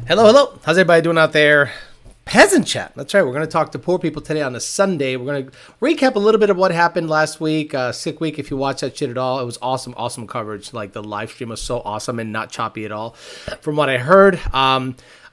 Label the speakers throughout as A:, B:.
A: Hello, hello. How's everybody doing out there? Peasant chat. That's right. We're going to talk to poor people today on a Sunday. We're going to recap a little bit of what happened last week. Sick week, if you watch that shit at all. It was awesome, awesome coverage. Like, the live stream was so awesome and not choppy at all. From what I heard, I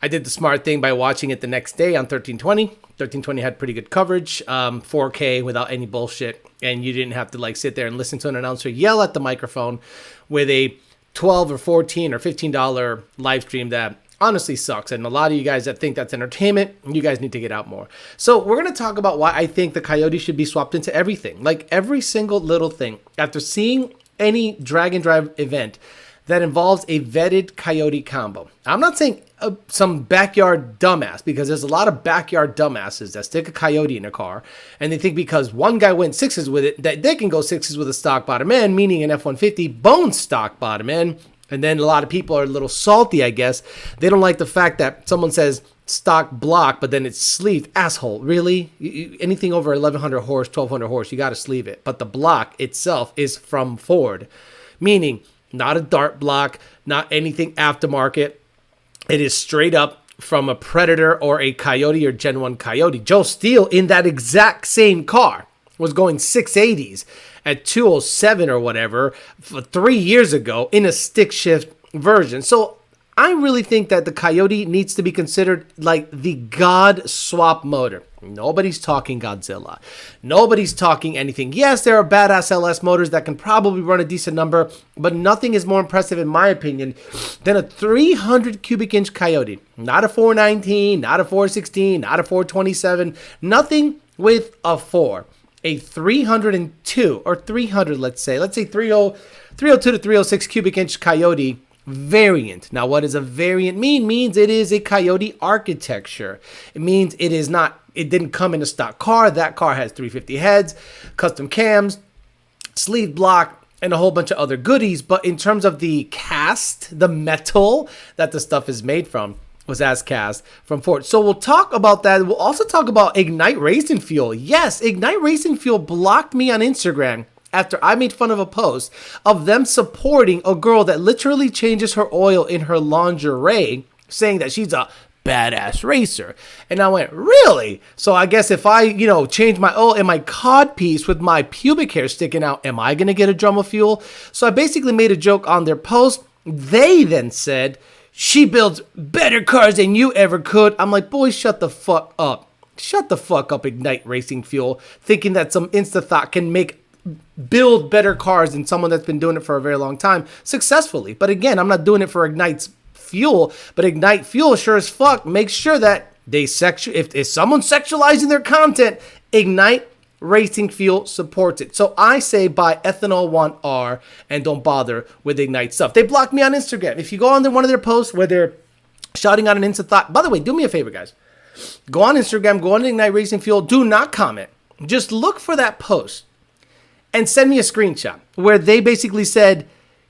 A: did the smart thing by watching it the next day on 1320. 1320 had pretty good coverage, 4K without any bullshit. And you didn't have to, like, sit there and listen to an announcer yell at the microphone with a $12 or $14 or $15 live stream that honestly sucks. And a lot of you guys that think that's entertainment, you guys need to get out more. So we're going to talk about why I think the Coyote should be swapped into everything. Like every single little thing. After seeing any drag and drive event that involves a vetted Coyote combo. I'm not saying some backyard dumbass, because there's a lot of backyard dumbasses that stick a Coyote in a car and they think because one guy went sixes with it that they can go sixes with a stock bottom end, meaning an F-150 bone stock bottom end. And then a lot of people are a little salty, I guess. They don't like the fact that someone says stock block, but then it's sleeved. Asshole, really? Anything over 1,100 horse, 1,200 horse, you got to sleeve it. But the block itself is from Ford, meaning not a dart block, not anything aftermarket. It is straight up from a Predator or a Coyote or Gen 1 Coyote. Joe Steele, in that exact same car, was going 680s at 207 or whatever 3 years ago in a stick shift version. So I really think that the Coyote needs to be considered like the God swap motor. Nobody's talking Godzilla. Nobody's talking anything. Yes, there are badass LS motors that can probably run a decent number, but nothing is more impressive, in my opinion, than a 300 cubic inch Coyote. Not a 419, not a 416, not a 427, nothing with a 4. A 302 or 300, let's say 302 to 306 cubic inch Coyote variant. Now, what does a variant mean? Means it is a Coyote architecture. It means it didn't come in a stock car. That car has 350 heads, custom cams, sleeve block, and a whole bunch of other goodies. But in terms of the cast, the metal that the stuff is made from was as cast from Ford. So we'll talk about that. We'll also talk about Ignite Racing Fuel. Yes, Ignite Racing Fuel blocked me on Instagram after I made fun of a post of them supporting a girl that literally changes her oil in her lingerie, saying that she's a badass racer. And I went, really? So I guess if I, change my oil in my cod piece with my pubic hair sticking out, am I going to get a drum of fuel? So I basically made a joke on their post. They then said, she builds better cars than you ever could. I'm like, boys, shut the fuck up. Shut the fuck up, Ignite Racing Fuel, thinking that some Insta-thought can build better cars than someone that's been doing it for a very long time successfully. But again, I'm not doing it for Ignite's fuel, but Ignite Fuel sure as fuck makes sure that if someone's sexualizing their content, Ignite Racing Fuel supports it. So I say buy Ethanol 1R and don't bother with Ignite stuff. They blocked me on Instagram. If you go on one of their posts where they're shouting out an Insta thought, by the way, do me a favor, guys. Go on Instagram, go on Ignite Racing Fuel, do not comment. Just look for that post and send me a screenshot where they basically said,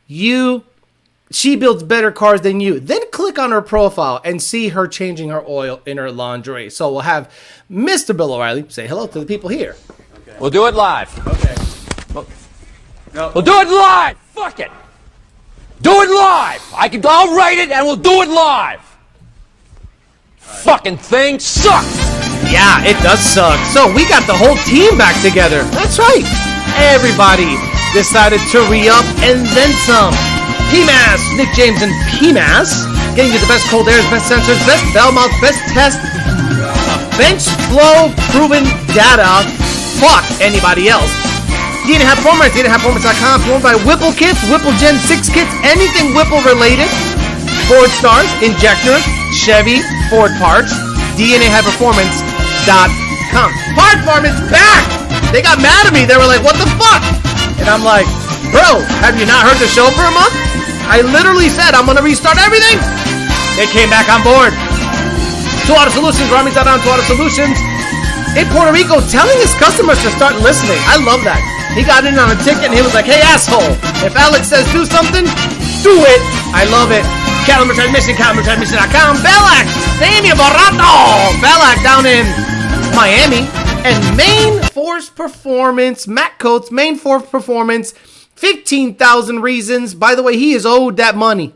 A: she builds better cars than you. Then click on her profile and see her changing her oil in her lingerie. So we'll have Mr. Bill O'Reilly say hello to the people here.
B: Okay. We'll do it live.
A: Okay.
B: We'll do it live. Fuck it. Do it live. I'll write it and we'll do it live. Fucking thing sucks.
A: Yeah, it does suck. So we got the whole team back together. That's right. Everybody decided to re-up and then some. PMAS, Nick James and PMAS, getting you the best cold airs, best sensors, best bell mouth, best test, bench flow proven data. Fuck anybody else. DNA Have Performance, DNAHavePerformance.com. If you want to buy Whipple kits, Whipple Gen 6 kits, anything Whipple related, Ford Stars, injectors, Chevy, Ford parts, DNAHavePerformance.com. Part Farm is back! They got mad at me. They were like, what the fuck? And I'm like, bro, have you not heard the show for a month? I literally said I'm going to restart everything. They came back on board. 2 Auto Solutions, Rami's.on, 2 Auto Solutions in Puerto Rico, telling his customers to start listening. I love that. He got in on a ticket and he was like, hey, asshole, if Alex says do something, do it. I love it. Caliber Transmission, CaliberTransmission.com. Bellac, Sammy Barato. Bellac down in Miami. And Main Force Performance, Matt Coates, Main Force Performance, 15,000 reasons. By the way, he is owed that money.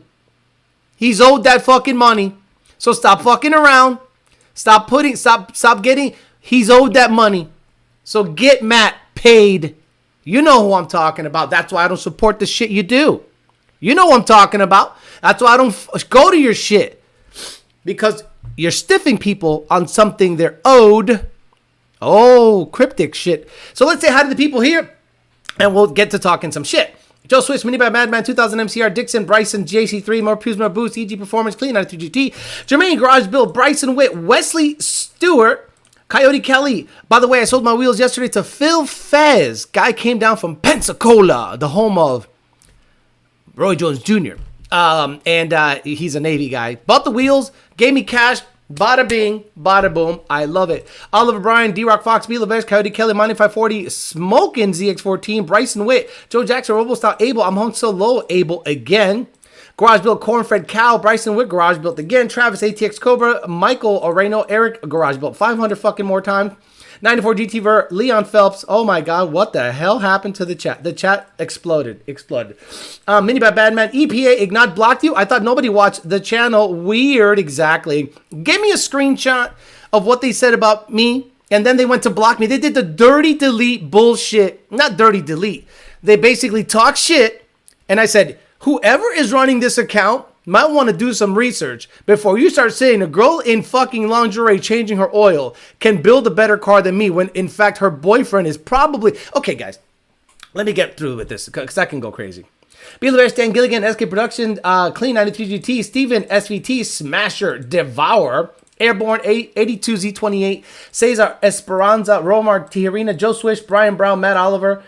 A: He's owed that fucking money. So stop fucking around. Stop getting, he's owed that money. So get Matt paid. You know who I'm talking about. That's why I don't support the shit you do. You know what I'm talking about. That's why I don't go to your shit. Because you're stiffing people on something they're owed. Oh, cryptic shit. So let's say hi to the people here. And we'll get to talking some shit. Joe Swiss, Mini by Madman, 2000 MCR, Dixon, Bryson, JC3, more Pews, more Boost, EG Performance, Clean 93 GT, Jermaine, Garage Bill, Bryson Witt, Wesley Stewart, Coyote Kelly. By the way, I sold my wheels yesterday to Phil Fez. Guy came down from Pensacola, the home of Roy Jones Jr. He's a Navy guy. Bought the wheels, gave me cash. Bada bing, bada boom. I love it. Oliver Bryan, D-Rock Fox, B. Levesh, Coyote Kelly, Money 540, Smokin' ZX14, Bryson Witt, Joe Jackson, RoboStyle, Abel. I'm hung so low, Abel again. Garage Built, Cornfred Cow, Bryson Witt, Garage Built again. Travis, ATX Cobra, Michael Oreno, Eric, Garage Built 500 fucking more times. 94 GT Ver, Leon Phelps. Oh my God, what the hell happened to the chat? The chat exploded. Mini by Badman, EPA, Ignat blocked you. I thought nobody watched the channel. Weird, exactly. Give me a screenshot of what they said about me, and then they went to block me. They did the dirty delete bullshit. Not dirty delete. They basically talk shit, and I said, whoever is running this account might want to do some research before you start saying a girl in fucking lingerie changing her oil can build a better car than me when in fact her boyfriend is probably... Okay, guys, let me get through with this because I can go crazy. Be the Bear, Stan Gilligan, SK Production, Clean 93 GT, Steven, SVT, Smasher, Devour, Airborne 82Z28, Cesar Esperanza, Romar Tijerina, Joe Swish, Brian Brown, Matt Oliver,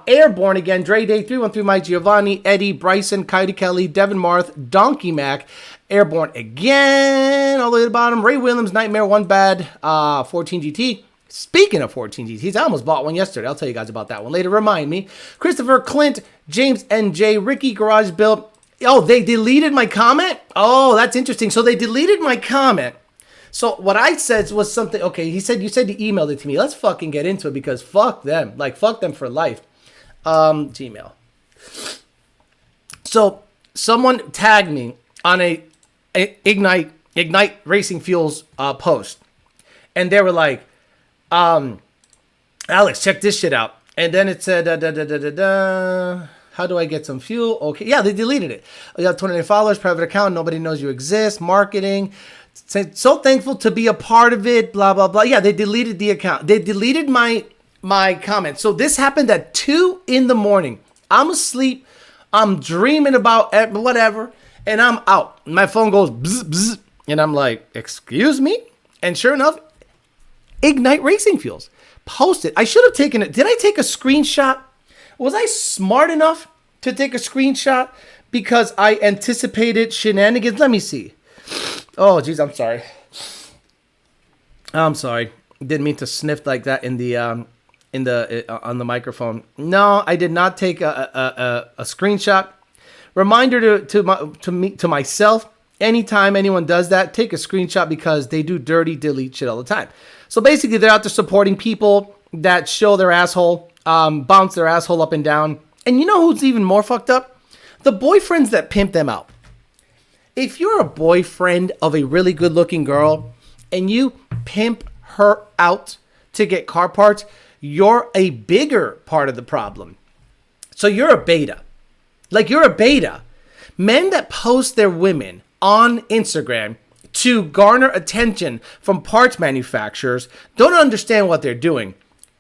A: Airborne again, Dre Day, 313 Mike Giovanni, Eddie, Bryson, Coyote Kelly, Devin Marth, Donkey Mac, Airborne again, all the way to the bottom, Ray Williams, Nightmare, One Bad, 14 GT. Speaking of 14 GTs, I almost bought one yesterday. I'll tell you guys about that one later. Remind me. Christopher, Clint, James NJ, Ricky, Garage Build. Oh, they deleted my comment? Oh, that's interesting. So they deleted my comment. So what I said was something, okay, you said you emailed it to me. Let's fucking get into it because fuck them. Like, fuck them for life. Gmail. So someone tagged me on a Ignite Racing Fuels post. And they were like, Alex, check this shit out. And then it said, how do I get some fuel? Okay, yeah, they deleted it. You have 29 followers, private account, nobody knows you exist, marketing. So thankful to be a part of it, blah, blah, blah. Yeah, they deleted the account. They deleted my comment. So this happened at 2 a.m. I'm asleep. I'm dreaming about whatever. And I'm out. My phone goes bzz, bzz. And I'm like, excuse me? And sure enough, Ignite Racing Fuels posted. I should have taken it. Did I take a screenshot? Was I smart enough to take a screenshot because I anticipated shenanigans? Let me see. Oh, geez, I'm sorry. I'm sorry. Didn't mean to sniff like that on the microphone. No, I did not take a screenshot. Reminder to myself. Anytime anyone does that, take a screenshot because they do dirty delete shit all the time. So basically, they're out there supporting people that show their asshole, bounce their asshole up and down. And you know who's even more fucked up? The boyfriends that pimp them out. If you're a boyfriend of a really good-looking girl and you pimp her out to get car parts, you're a bigger part of the problem. So you're a beta. Like, you're a beta. Men that post their women on Instagram to garner attention from parts manufacturers don't understand what they're doing.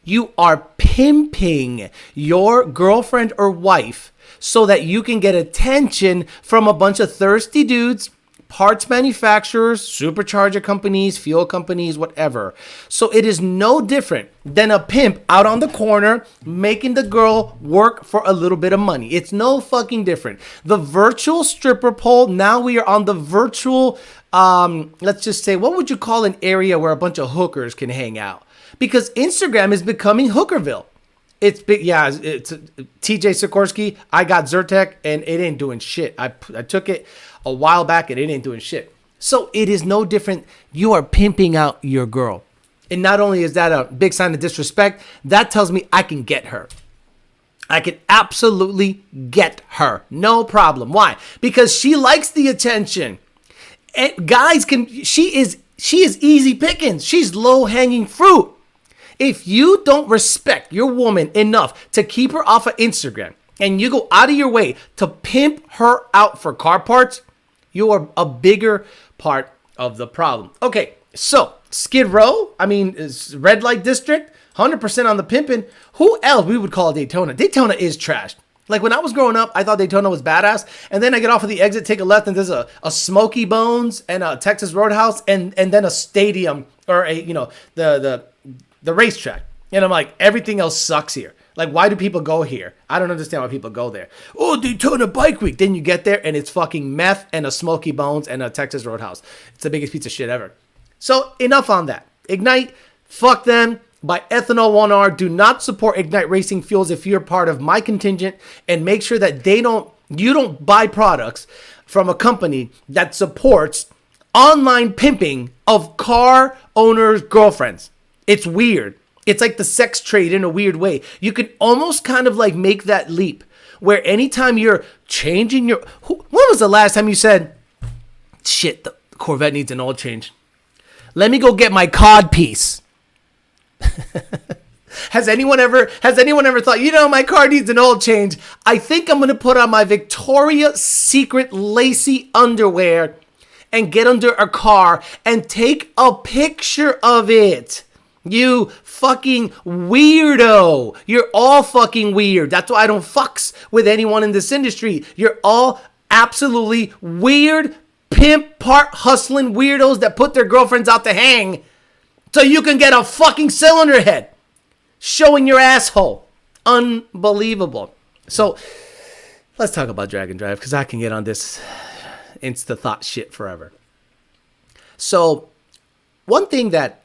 A: You are pimping your girlfriend or wife so that you can get attention from a bunch of thirsty dudes, parts manufacturers, supercharger companies, fuel companies, whatever. So it is no different than a pimp out on the corner making the girl work for a little bit of money. It's no fucking different. The virtual stripper pole, now we are on the virtual, let's just say, what would you call an area where a bunch of hookers can hang out? Because Instagram is becoming Hookerville. It's big, yeah. It's TJ Sikorsky. I got Zyrtec, and it ain't doing shit. I took it a while back, and it ain't doing shit. So it is no different. You are pimping out your girl, and not only is that a big sign of disrespect, that tells me I can get her. I can absolutely get her, no problem. Why? Because she likes the attention. And guys she is easy pickings. She's low hanging fruit. If you don't respect your woman enough to keep her off of Instagram and you go out of your way to pimp her out for car parts, you are a bigger part of the problem. Okay, so Skid Row, red light district, 100% on the pimping. Who else we would call Daytona? Daytona is trashed. Like when I was growing up, I thought Daytona was badass. And then I get off of the exit, take a left, and there's a Smoky Bones and a Texas Roadhouse and then a stadium or the racetrack. And I'm like, everything else sucks here. Like, why do people go here? I don't understand why people go there. Oh, Daytona Bike Week. Then you get there and it's fucking meth and a Smoky Bones and a Texas Roadhouse. It's the biggest piece of shit ever. So enough on that. Ignite, fuck them. By Ethanol 1R, do not support Ignite Racing Fuels if you're part of my contingent, and make sure that you don't buy products from a company that supports online pimping of car owners' girlfriends. It's weird. It's like the sex trade in a weird way. You can almost kind of like make that leap where anytime you're changing when was the last time you said, shit, the Corvette needs an oil change. Let me go get my cod piece. Has anyone ever thought, my car needs an oil change? I think I'm going to put on my Victoria's Secret lacy underwear and get under a car and take a picture of it. You fucking weirdo. You're all fucking weird. That's why I don't fucks with anyone in this industry. You're all absolutely weird, pimp part hustling weirdos that put their girlfriends out to hang so you can get a fucking cylinder head showing your asshole. Unbelievable. So let's talk about drag and drive because I can get on this insta thought shit forever. So one thing that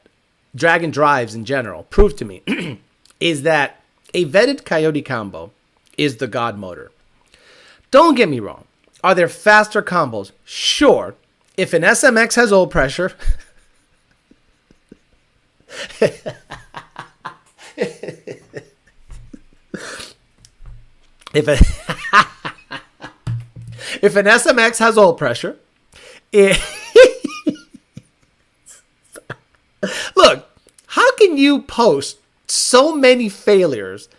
A: drag and drives in general proved to me is that a vetted Coyote combo is the god motor. Don't get me wrong. Are there faster combos? Sure. If an SMX has oil pressure... If an SMX has oil pressure, look, how can you post so many failures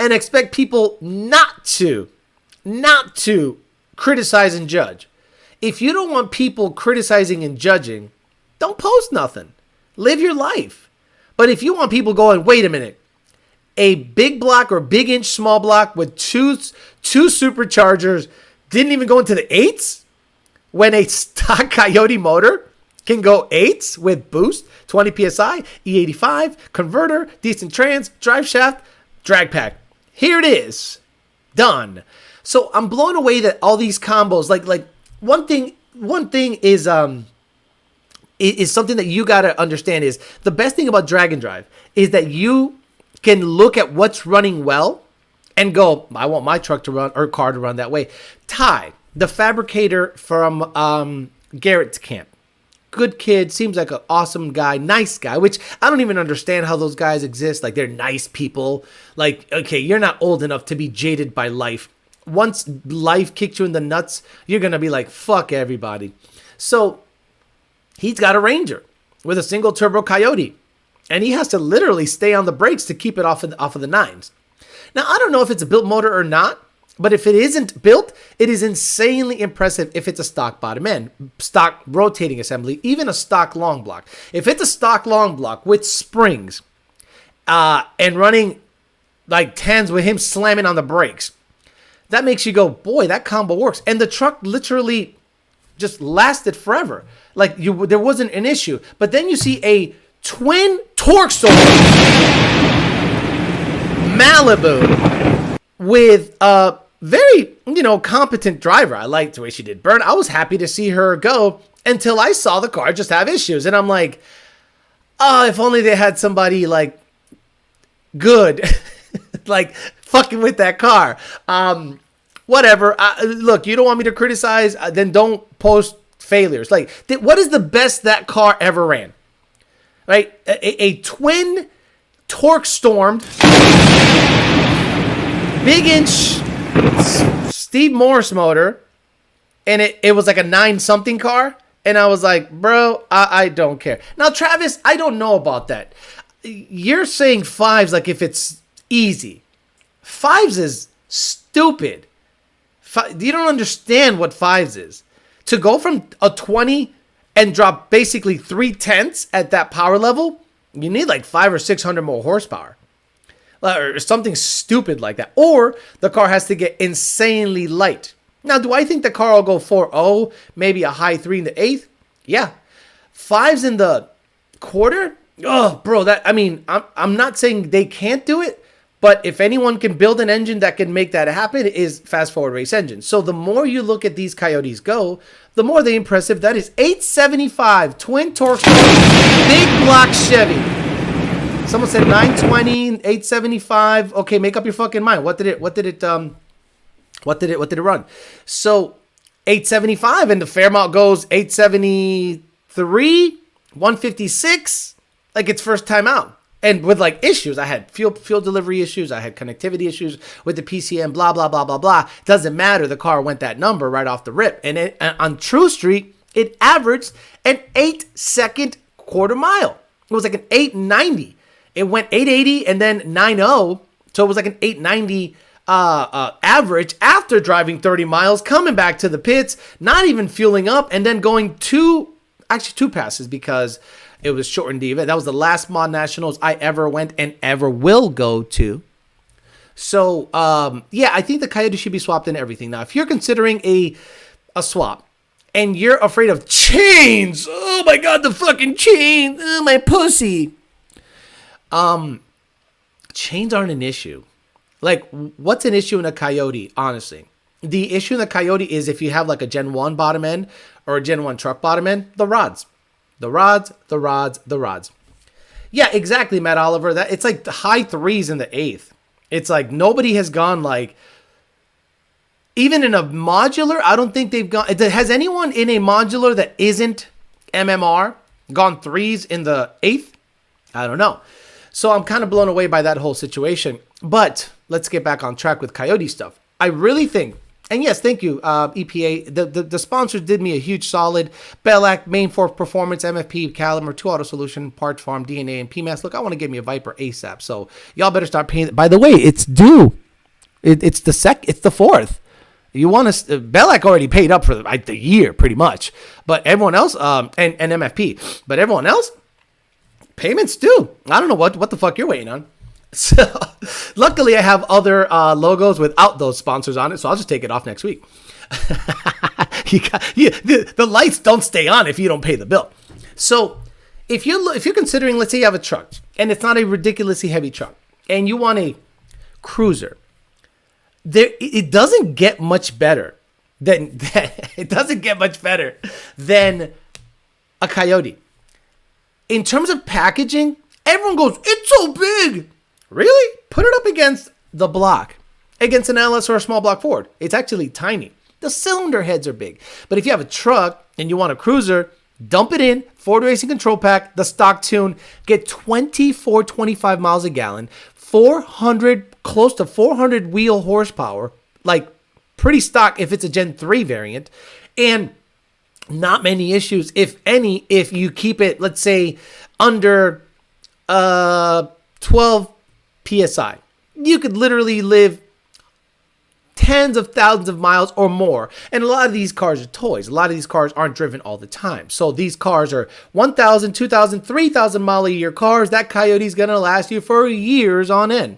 A: and expect people not to criticize and judge? If you don't want people criticizing and judging, don't post nothing. Live your life. But if you want people going, wait a minute, a big block or big inch small block with two superchargers didn't even go into the 8s when a stock Coyote motor can go 8s with boost, 20 PSI, E85, converter, decent trans, drive shaft, drag pack. Here it is. Done. So I'm blown away that all these combos, like one thing is something that you got to understand is the best thing about drag and drive is that you can look at what's running well and go, I want my truck to run or car to run that way. Ty, the fabricator from Garrett's camp. Good kid, seems like an awesome guy, nice guy, which I don't even understand how those guys exist. Like, they're nice people. Like, okay, you're not old enough to be jaded by life. Once life kicks you in the nuts, you're going to be like, fuck everybody. So he's got a Ranger with a single turbo Coyote, and he has to literally stay on the brakes to keep it off of the 9s. Now, I don't know if it's a built motor or not, but if it isn't built, it is insanely impressive if it's a stock bottom end, stock rotating assembly, even a stock long block. If it's a stock long block with springs and running like 10s with him slamming on the brakes, that makes you go, boy, that combo works. And the truck literally just lasted forever. Like, there wasn't an issue. But then you see a twin torque source Malibu with a very, competent driver. I liked the way she did burn. I was happy to see her go until I saw the car just have issues. And I'm like, oh, if only they had somebody like good, like fucking with that car. Whatever. Look, you don't want me to criticize, then don't post failures. Like, what is the best that car ever ran? Right? A twin torque stormed, big inch Steve Morris motor, and it was like a 9 something car, And I was like, bro, I don't care. Now, Travis, I don't know about that. You're saying fives like if it's easy. Fives is stupid. You don't understand what fives is. To go from a 20 and drop basically 3/10 at that power level, you need like 500 or 600 more horsepower. Or something stupid like that. Or the car has to get insanely light. Now, do I think the car will go 4.0, maybe a high 3 in the eighth? Yeah. Fives in the quarter? Oh, bro, I'm not saying they can't do it, but if anyone can build an engine that can make that happen, it is Fast Forward Race Engine. So the more you look at these Coyotes go, the more they're impressive. That is 875 twin torque, big block Chevy. Someone said 920, 875. Okay, make up your fucking mind. What did it run? So 875, and the Fairmont goes 873, 156, like it's first time out. And with like issues, I had fuel delivery issues, I had connectivity issues with the PCM, blah, blah, blah, blah, blah. Doesn't matter. The car went that number right off the rip. And on True Street, it averaged an 8-second quarter mile. It was like an 890. It went 880 and then 90. So it was like an 890 average after driving 30 miles, coming back to the pits, not even fueling up, and then going two passes because it was shortened the event. That was the last Mod Nationals I ever went and ever will go to. So, yeah, I think the Coyote should be swapped in everything. Now, if you're considering a swap and you're afraid of chains, oh my God, the fucking chain, oh my pussy. Chains aren't an issue. Like, what's an issue in a Coyote, honestly? The issue in the Coyote is if you have like a Gen 1 bottom end or a Gen 1 truck bottom end, the rods. The rods. Yeah, exactly, Matt Oliver. That it's like the high threes in the eighth. It's like nobody has gone like, even in a modular, I don't think they've gone. Has anyone in a modular that isn't MMR gone threes in the eighth? I don't know. So I'm kind of blown away by that whole situation. But let's get back on track with Coyote stuff. I really think, and yes, thank you, EPA. The sponsors did me a huge solid. Bellac, Main Force Performance, MFP, Caliber, 2 Auto Solution, Parts Farm, DNA, and PMAS. Look, I want to get me a Viper ASAP. So y'all better start paying. By the way, it's due. It's the 4th. You want to? Bellac already paid up for the year, pretty much. But everyone else, and MFP. But everyone else, payments due. I don't know what the fuck you're waiting on. So, luckily, I have other logos without those sponsors on it, so I'll just take it off next week. The lights don't stay on if you don't pay the bill. So, if you're considering, let's say you have a truck, and it's not a ridiculously heavy truck, and you want a cruiser, it doesn't get much better than a Coyote. In terms of packaging, everyone goes, "It's so big." Really? Put it up against the block, against an LS or a small block Ford. It's actually tiny. The cylinder heads are big. But if you have a truck and you want a cruiser, dump it in, Ford Racing Control Pack, the stock tune, get 25 miles a gallon, 400, close to 400 wheel horsepower, like pretty stock if it's a Gen 3 variant, and not many issues, if any, if you keep it, let's say, under 12 PSI. You could literally live tens of thousands of miles or more. And a lot of these cars are toys. A lot of these cars aren't driven all the time. So these cars are 1,000, 2,000, 3,000 mile a year cars. That Coyote's going to last you for years on end.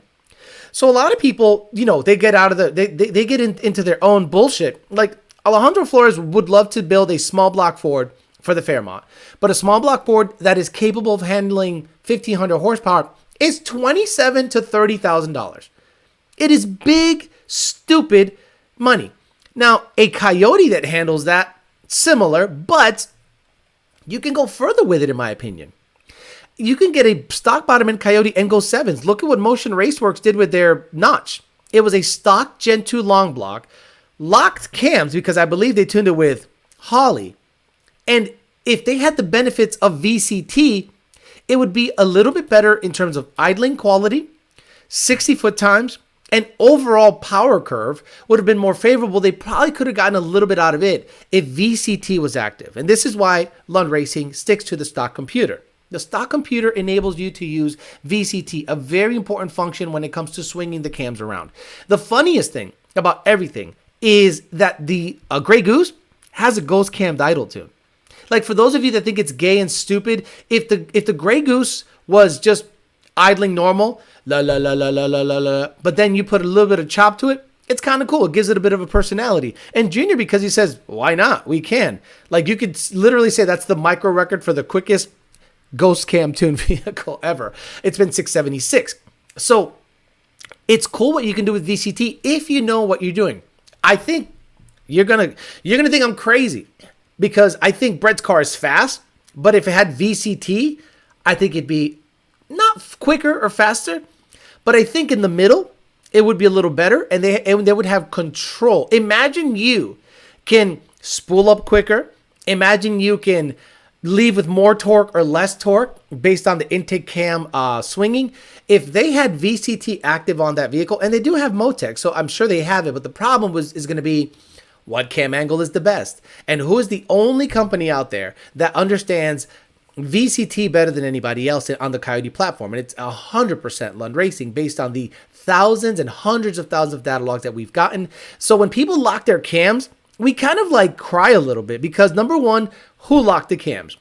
A: So a lot of people, they get out of they get into their own bullshit. Like Alejandro Flores would love to build a small block Ford for the Fairmont. But a small block Ford that is capable of handling 1,500 horsepower is $27,000 to $30,000. It is big, stupid money. Now, a Coyote that handles that, similar, but you can go further with it, in my opinion. You can get a stock bottom end Coyote and go sevens. Look at what Motion Raceworks did with their Notch. It was a stock Gen 2 long block, locked cams because I believe they tuned it with Holly. And if they had the benefits of VCT, it would be a little bit better in terms of idling quality, 60 foot times, And overall power curve would have been more favorable. They probably could have gotten a little bit out of it if VCT was active. And this is why Lund Racing sticks to the stock computer. The stock computer enables you to use VCT, a very important function when it comes to swinging the cams around. The funniest thing about everything is that the Grey Goose has a ghost cammed idle tune. Like, for those of you that think it's gay and stupid, if the Grey Goose was just idling normal, la la la la la la la la, but then you put a little bit of chop to it, it's kind of cool. It gives it a bit of a personality. And Junior, because he says, why not? We can. Like, you could literally say that's the micro record for the quickest ghost cam tune vehicle ever. It's been 676. So it's cool what you can do with VCT if you know what you're doing. I think you're gonna think I'm crazy because I think Brett's car is fast, but if it had VCT, I think it'd be not quicker or faster, but I think in the middle it would be a little better, and they would have control. Imagine you can spool up quicker. Imagine you can leave with more torque or less torque based on the intake cam swinging. If they had VCT active on that vehicle, and they do have Motec, so I'm sure they have it, but the problem is going to be what cam angle is the best, and who is the only company out there that understands VCT better than anybody else on the Coyote platform. And it's 100% Lund Racing based on the thousands and hundreds of thousands of data logs that we've gotten. So when people lock their cams, we kind of like cry a little bit because, number one, who locked the cams?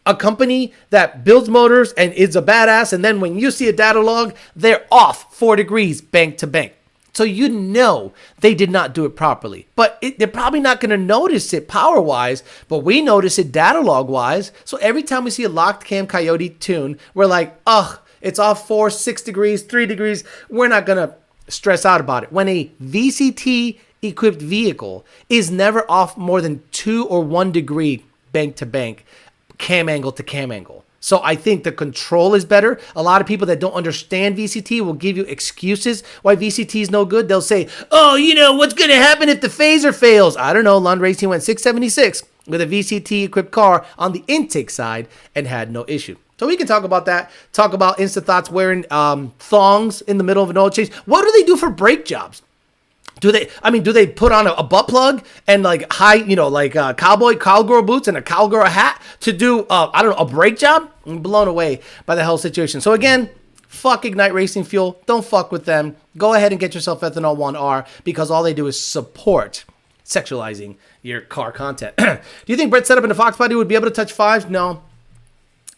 A: A company that builds motors and is a badass, and then when you see a data log, they're off 4 degrees bank to bank. So you know they did not do it properly. But they're probably not going to notice it power-wise, but we notice it data log-wise. So every time we see a locked cam Coyote tune, we're like, ugh, it's off 4, 6 degrees, 3 degrees. We're not going to stress out about it. When a VCT-equipped vehicle is never off more than 2 or 1 degree bank to bank, cam angle to cam angle. So I think the control is better. A lot of people that don't understand VCT will give you excuses why VCT is no good. They'll say, oh, you know, what's going to happen if the phaser fails? I don't know. Lund Racing went 676 with a VCT-equipped car on the intake side and had no issue. So we can talk about that. Talk about Instant Thoughts wearing thongs in the middle of an oil change. What do they do for brake jobs? Do they put on a butt plug and like cowgirl boots and a cowgirl hat to do, a brake job? I'm blown away by the whole situation. So again, fuck Ignite Racing Fuel. Don't fuck with them. Go ahead and get yourself Ethanol 1R because all they do is support sexualizing your car content. Do you think Brett set up in the Fox body would be able to touch 5s? No.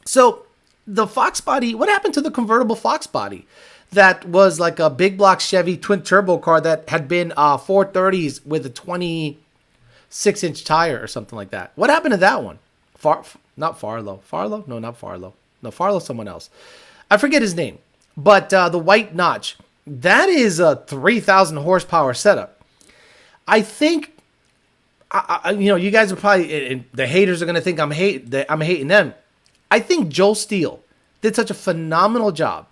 A: So the Fox body, what happened to the convertible Fox body? That was like a big block Chevy twin turbo car that had been 430s with a 26-inch tire or something like that. What happened to that one? Not Farlow. Farlow? No, not Farlow. No, Farlow's someone else. I forget his name. But the white notch, that is a 3,000 horsepower setup. I think, you guys are probably, the haters are going to think I'm hating them. I think Joel Steele did such a phenomenal job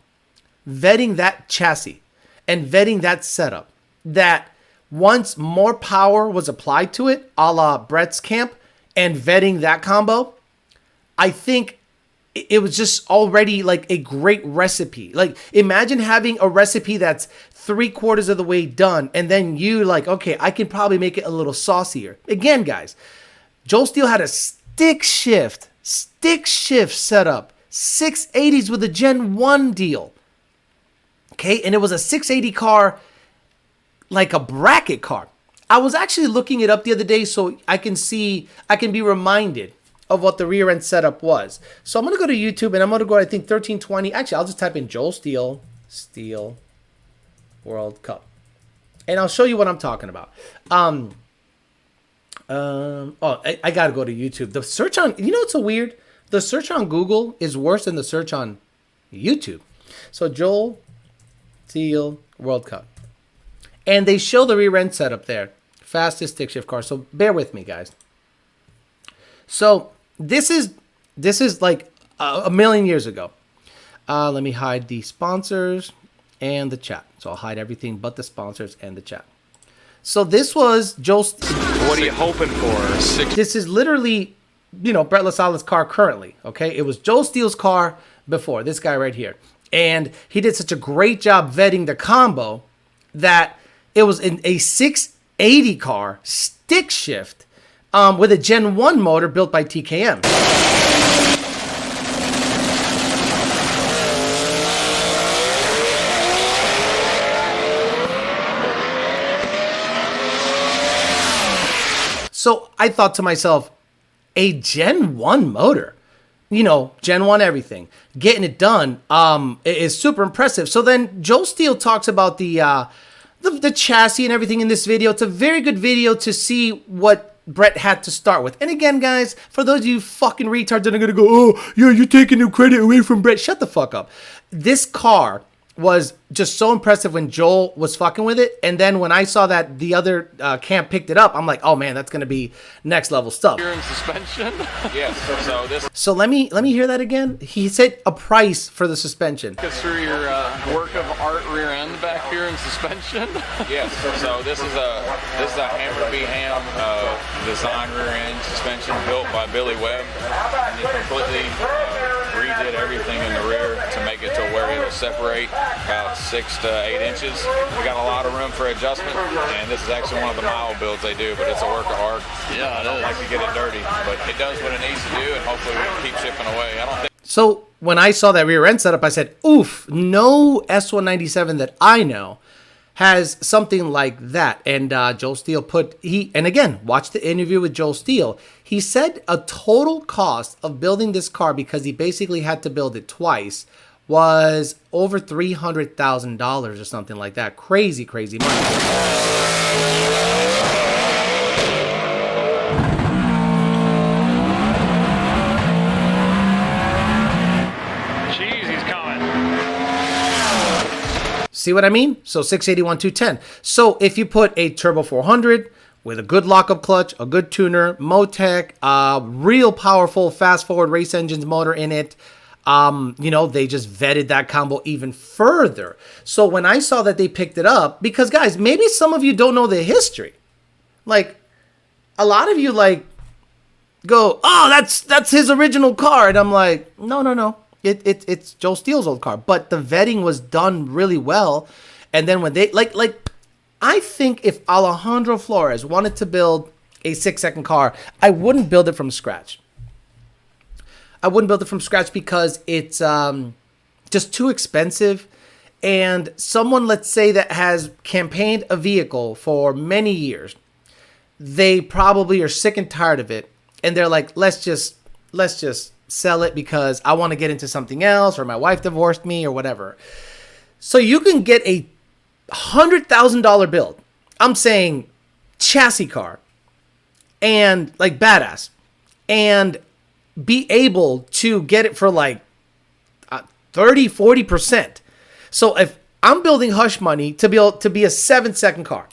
A: vetting that chassis and vetting that setup that once more power was applied to it, a la Brett's camp, and vetting that combo, I think it was just already like a great recipe. Like, imagine having a recipe that's 3/4 of the way done, and then you like, okay, I can probably make it a little saucier. Again, guys, Joel Steele had a stick shift setup, 680s with a Gen 1 deal. Okay, and it was a 680 car, like a bracket car. I was actually looking it up the other day so I can be reminded of what the rear end setup was. So I'm going to go to YouTube and I'm going to go, I think, 1320. Actually, I'll just type in Joel Steele World Cup. And I'll show you what I'm talking about. I got to go to YouTube. The search on, what's so weird? The search on Google is worse than the search on YouTube. So Joel Steele World Cup. And they show the rear end setup there. Fastest stick shift car. So bear with me, guys. So this is like a million years ago. Let me hide the sponsors and the chat. So I'll hide everything but the sponsors and the chat. So this was Joel.
C: What are you hoping for?
A: This is literally, Brett LaSalle's car currently. Okay, it was Joel Steele's car before. This guy right here. And he did such a great job vetting the combo that it was in a 680 car, stick shift, with a Gen 1 motor built by TKM. So I thought to myself, a Gen 1 motor, Gen 1 everything, getting it done is super impressive. So then Joe Steele talks about the chassis and everything in this video. It's a very good video to see what Brett had to start with. And again, guys, for those of you fucking retards that are going to go, oh, yeah, you're taking the credit away from Brett. Shut the fuck up. This car was just so impressive when Joel was fucking with it. And then when I saw that the other camp picked it up, I'm like, oh man, that's going to be next level stuff.
C: You're in suspension? Yes. So this
A: So let me hear that again. He said a price for the suspension.
C: is through your work of art rear end back here in suspension? Yes. So this is a Hammer B Ham design rear end suspension built by Billy Webb. And he completely redid everything in the rear to make it to where it'll separate about 6 to 8 inches. We got a lot of room for adjustment, and this is actually one of the mild builds they do, but it's a work of art. Yeah, I don't like to get it dirty, but it does what it needs to do, and hopefully we can keep shipping away. I don't think.
A: So when I saw that rear end setup, I said, oof, no S197 that I know has something like that. And Joel Steele and again, watch the interview with Joel Steele. He said a total cost of building this car, because he basically had to build it twice, was over $300,000 or something like that. Crazy, crazy money.
C: Jeez, he's coming.
A: See what I mean? So 681, 210. So if you put a Turbo 400 with a good lockup clutch, a good tuner, Motec, real powerful fast forward race engines motor in it, they just vetted that combo even further. So when I saw that they picked it up, because guys, maybe some of you don't know the history. Like, a lot of you go, oh, that's his original car. And I'm like, no. It's Joe Steele's old car. But the vetting was done really well. And then when they, I think if Alejandro Flores wanted to build a 6-second car, I wouldn't build it from scratch. I wouldn't build it from scratch because it's just too expensive. And someone, let's say, that has campaigned a vehicle for many years, they probably are sick and tired of it. And they're like, let's just sell it because I want to get into something else, or my wife divorced me, or whatever. So you can get a $100,000 build. I'm saying chassis car and badass, and be able to get it for 30-40%. So if I'm building hush money to be able to be a 7-second car,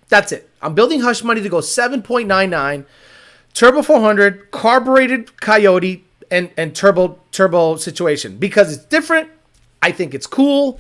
A: that's it. I'm building hush money to go 7.99, turbo 400, carbureted Coyote, and turbo situation, because it's different. I think it's cool.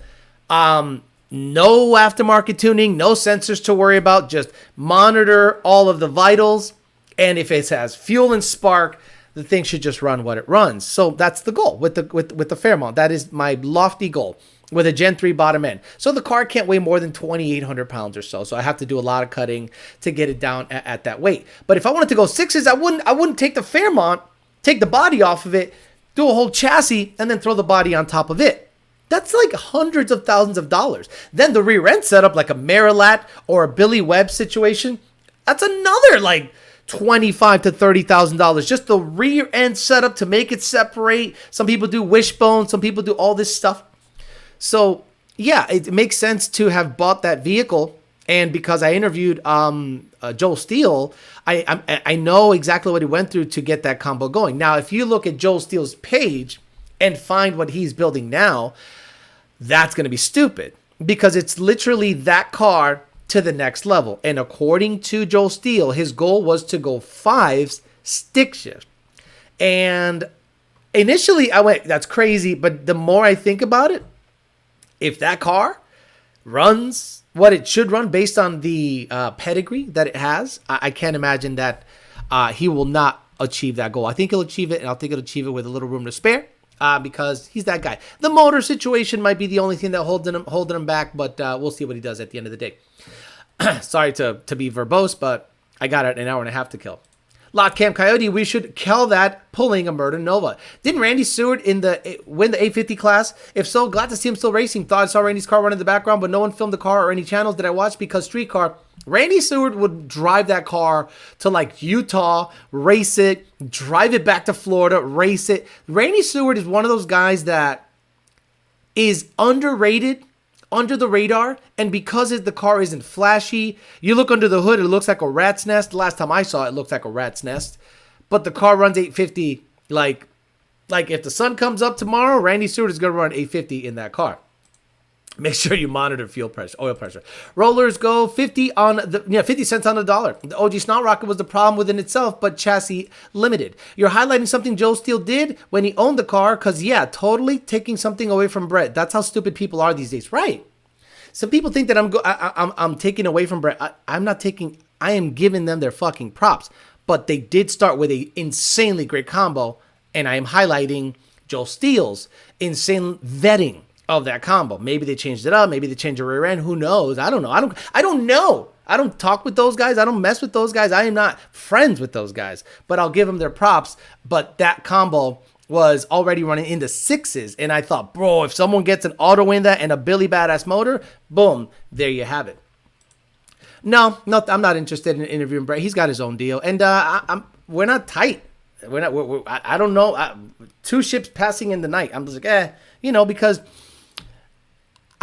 A: No aftermarket tuning, no sensors to worry about. Just monitor all of the vitals, and if it has fuel and spark, the thing should just run what it runs. So that's the goal with the Fairmont. That is my lofty goal with a Gen 3 bottom end. So the car can't weigh more than 2,800 pounds or so. So I have to do a lot of cutting to get it down at that weight. But if I wanted to go 6s, I wouldn't take the Fairmont, take the body off of it, do a whole chassis, and then throw the body on top of it. That's hundreds of thousands of dollars. Then the rear end setup, like a Marilat or a Billy Webb situation, that's another $25,000 to $30,000. Just the rear end setup to make it separate. Some people do wishbone. Some people do all this stuff. So yeah, it makes sense to have bought that vehicle. And because I interviewed Joel Steele, I know exactly what he went through to get that combo going. Now, if you look at Joel Steele's page and find what he's building now, that's going to be stupid, because it's literally that car to the next level. And according to Joel Steele, his goal was to go 5s stick shift. And initially I went, that's crazy. But the more I think about it, if that car runs what it should run based on the pedigree that it has, I can't imagine that he will not achieve that goal. I think he'll achieve it, and I think he'll achieve it with a little room to spare. because he's that guy. The motor situation might be the only thing that holding him back, but we'll see what he does at the end of the day. Sorry to be verbose, but I got it an hour and a half to kill. Lot Cam Coyote, we should kill that pulling a Murder Nova. Didn't Randy Seward win the 850 class? If so, glad to see him still racing. Thought I saw Randy's car run in the background, but no one filmed the car or any channels that I watched because street car. Randy Seward would drive that car to like Utah, race it, drive it back to Florida, race it. Randy Seward is one of those guys that is underrated, under the radar, and because the car isn't flashy, you look under the hood, it looks like a rat's nest. The last time I saw it, it looked like a rat's nest. But the car runs 850 like if the sun comes up tomorrow, Randy Seward is going to run 850 in that car. Make sure you monitor fuel pressure, oil pressure. Rollers go 50 cents on the dollar. The OG Snot Rocket was the problem within itself, but chassis limited. You're highlighting something Joe Steele did when he owned the car, because yeah, totally taking something away from Brett. That's how stupid people are these days, right? Some people think that I'm taking away from Brett. I'm not taking. I am giving them their fucking props, but they did start with a insanely great combo, and I am highlighting Joe Steele's insane vetting of that combo. Maybe they changed it up. Maybe they changed the rear end. Who knows? I don't know. I don't know. I don't talk with those guys. I don't mess with those guys. I am not friends with those guys. But I'll give them their props. But that combo was already running into sixes. And I thought, bro, if someone gets an auto in that and a Billy Badass motor, boom, there you have it. No, I'm not interested in interviewing Brett. He's got his own deal. And we're not tight. I don't know. Two ships passing in the night. I'm just like, because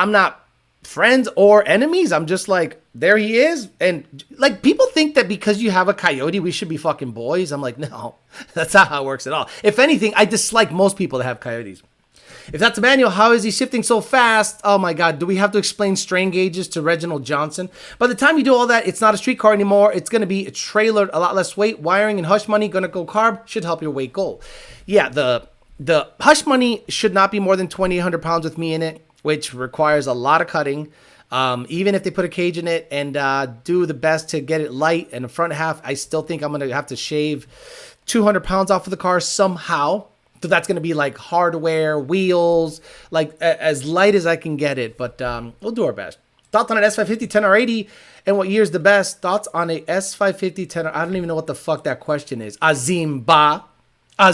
A: I'm not friends or enemies. I'm just like, there he is. And like, people think that because you have a Coyote, we should be fucking boys. I'm like, no, that's not how it works at all. If anything, I dislike most people that have Coyotes. If that's Emmanuel, how is he shifting so fast? Oh my God, do we have to explain strain gauges to Reginald Johnson? By the time you do all that, it's not a street car anymore. It's going to be a trailer, a lot less weight, wiring and hush money, going to go carb, should help your weight goal. Yeah, the hush money should not be more than 2,800 pounds with me in it, which requires a lot of cutting. Even if they put a cage in it and do the best to get it light and the front half, I still think I'm going to have to shave 200 pounds off of the car somehow. So that's going to be like hardware, wheels, like as light as I can get it. But we'll do our best. Thoughts on an S550 10R80 and what year is the best? Thoughts on a S550 10R? I don't even know what the fuck that question is. Azimba. Hey,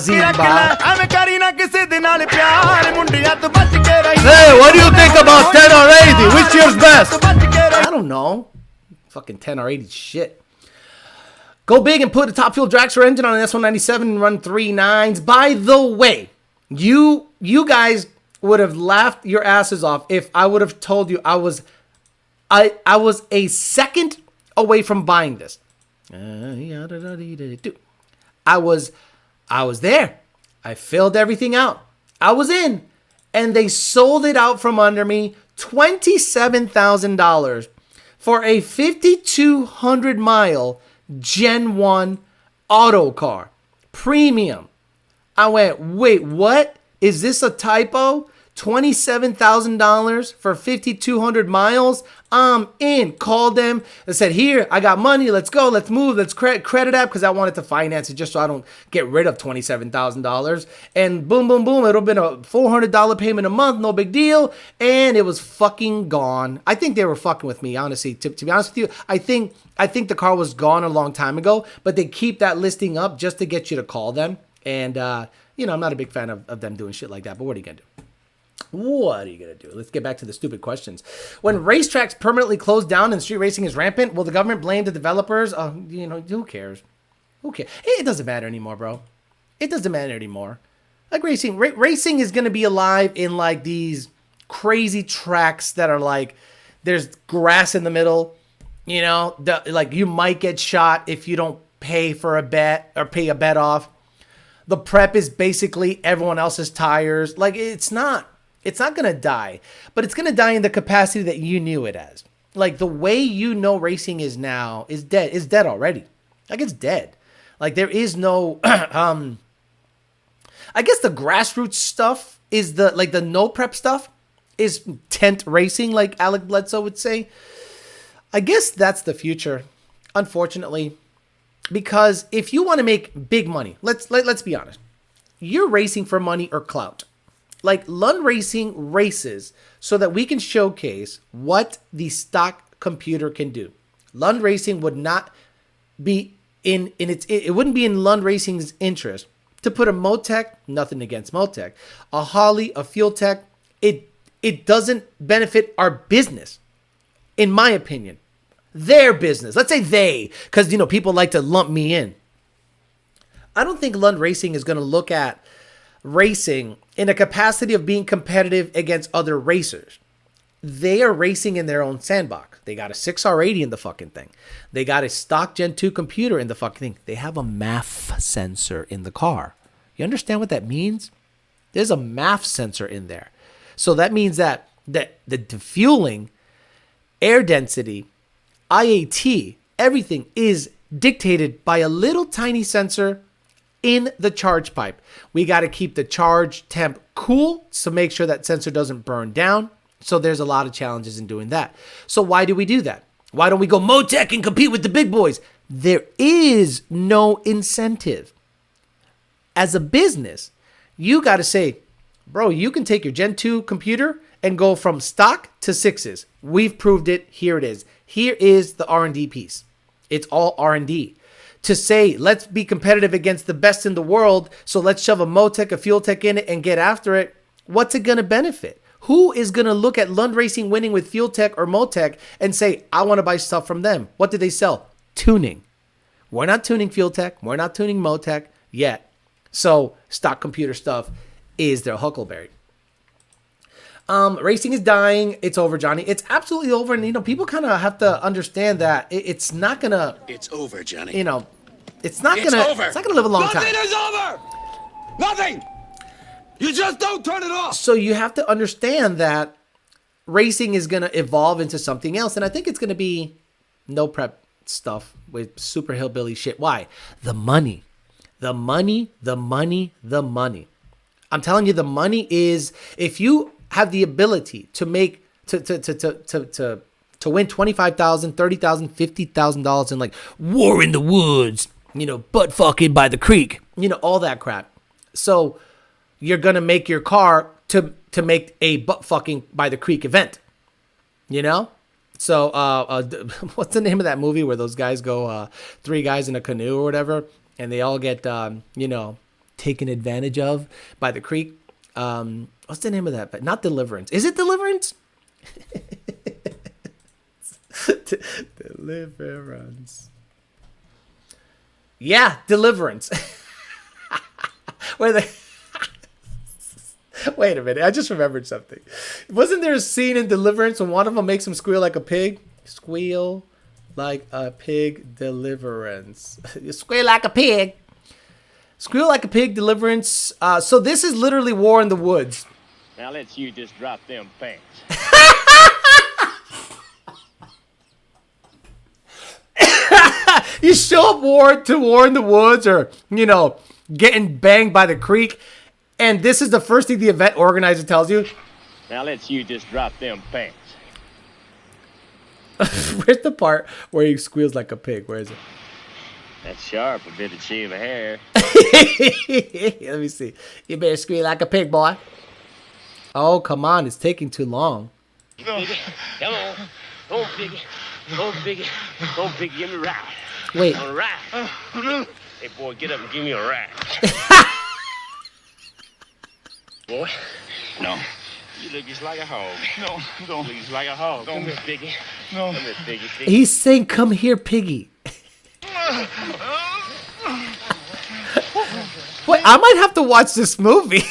A: what do you think about 10R80? Which year's best? I don't know. Fucking 10R80 shit. Go big and put a top fuel Dragster engine on an S197 and run 3.9s. By the way, you guys would have laughed your asses off if I would have told you I was a second away from buying this. I was there. I filled everything out. I was in. And they sold it out from under me, $27,000 for a 5,200 mile Gen 1 auto car. Premium. I went, wait, what? Is this a typo? $27,000 for 5,200 miles? I'm in. Called them. I said, here, I got money. Let's go. Let's move. Let's credit app, because I wanted to finance it just so I don't get rid of $27,000. And boom, boom, boom. It'll have been a $400 payment a month. No big deal. And it was fucking gone. I think they were fucking with me, honestly. To be honest with you, I think the car was gone a long time ago, but they keep that listing up just to get you to call them. And, I'm not a big fan of them doing shit like that, but what are you going to do? What are you going to do? Let's get back to the stupid questions. When racetracks permanently close down and street racing is rampant, will the government blame the developers? Who cares? Who cares? It doesn't matter anymore, bro. It doesn't matter anymore. Like racing is going to be alive in like these crazy tracks that are like, there's grass in the middle, like you might get shot if you don't pay for a bet or pay a bet off. The prep is basically everyone else's tires. Like it's not going to die, but it's going to die in the capacity that you knew it as. Like the way racing is now is dead already. Like it's dead. Like there is no, I guess the grassroots stuff is the no prep stuff is tent racing, like Alec Bledsoe would say. I guess that's the future, unfortunately, because if you want to make big money, let's be honest, you're racing for money or clout. Like Lund Racing races so that we can showcase what the stock computer can do. Lund Racing would not be it wouldn't be in Lund Racing's interest to put a Motec, nothing against Motec, a Holley, a Fuel Tech. It doesn't benefit our business, in my opinion. Their business. Let's say they, because people like to lump me in. I don't think Lund Racing is going to look at racing in a capacity of being competitive against other racers. They are racing in their own sandbox. They got a 6R80 in the fucking thing. They got a stock Gen 2 computer in the fucking thing. They have a MAF sensor in the car. You understand what that means? There's a MAF sensor in there. So that means that the defueling, air density, IAT, everything is dictated by a little tiny sensor in the charge pipe. We got to keep the charge temp cool to make sure that sensor doesn't burn down. So there's a lot of challenges in doing that. So why do we do that? Why don't we go Motec and compete with the big boys? There is no incentive. As a business, you got to say, bro, you can take your Gen 2 computer and go from stock to 6s. We've proved it. Here it is. Here is the R&D piece. It's all R&D. To say, let's be competitive against the best in the world, so let's shove a Motec, a Fuel Tech in it and get after it. What's it going to benefit? Who is going to look at Lund Racing winning with Fuel Tech or Motec and say, I want to buy stuff from them? What do they sell? Tuning. We're not tuning Fuel Tech. We're not tuning Motec yet. So stock computer stuff is their huckleberry. Racing is dying. It's over, Johnny. It's absolutely over. And, people kind of have to understand that it's not going to...
D: It's over, Johnny.
A: It's not going to live a long time.
B: Nothing is over! Nothing! You just don't turn it off!
A: So you have to understand that racing is going to evolve into something else. And I think it's going to be no prep stuff with super hillbilly shit. Why? The money. The money, the money, the money. I'm telling you, the money is, if you have the ability to make, to win $25,000, $30,000, $50,000 in like War in the Woods, butt fucking by the creek, all that crap. So you're going to make your car to make a butt fucking by the creek event, So what's the name of that movie where those guys go, 3 guys in a canoe or whatever, and they all get, taken advantage of by the creek? What's the name of that? But not Deliverance. Is it Deliverance? Deliverance. Yeah, Deliverance. Where they... Wait a minute, I just remembered something. Wasn't there a scene in Deliverance when one of them makes him squeal like a pig? Squeal like a pig, Deliverance. You squeal like a pig. Squeal like a pig, Deliverance. So this is literally War in the Woods.
E: Now let's you just drop them pants.
A: You show up War in the Woods, or getting banged by the creek, and this is the first thing the event organizer tells you.
E: Now let's you just drop them pants.
A: Where's the part where he squeals like a pig? Where is it?
E: That's sharp, a bit of Shiva hair.
A: Let me see. You better squeal like a pig, boy. Oh, come on. It's taking too long.
E: Come on. Go on, Piggy. Go on, Piggy. Go on, Piggy. Give me a ride.
A: Wait.
E: On a ride. Hey, boy, get up and give me a ride. Boy.
D: No.
E: You look just like a hog.
D: No, don't.
E: You look just like a hog.
D: Don't.
E: Come here, Piggy.
D: No.
E: Come here, Piggy. Piggy.
A: He's saying, come here, piggy. Wait, I might have to watch this movie.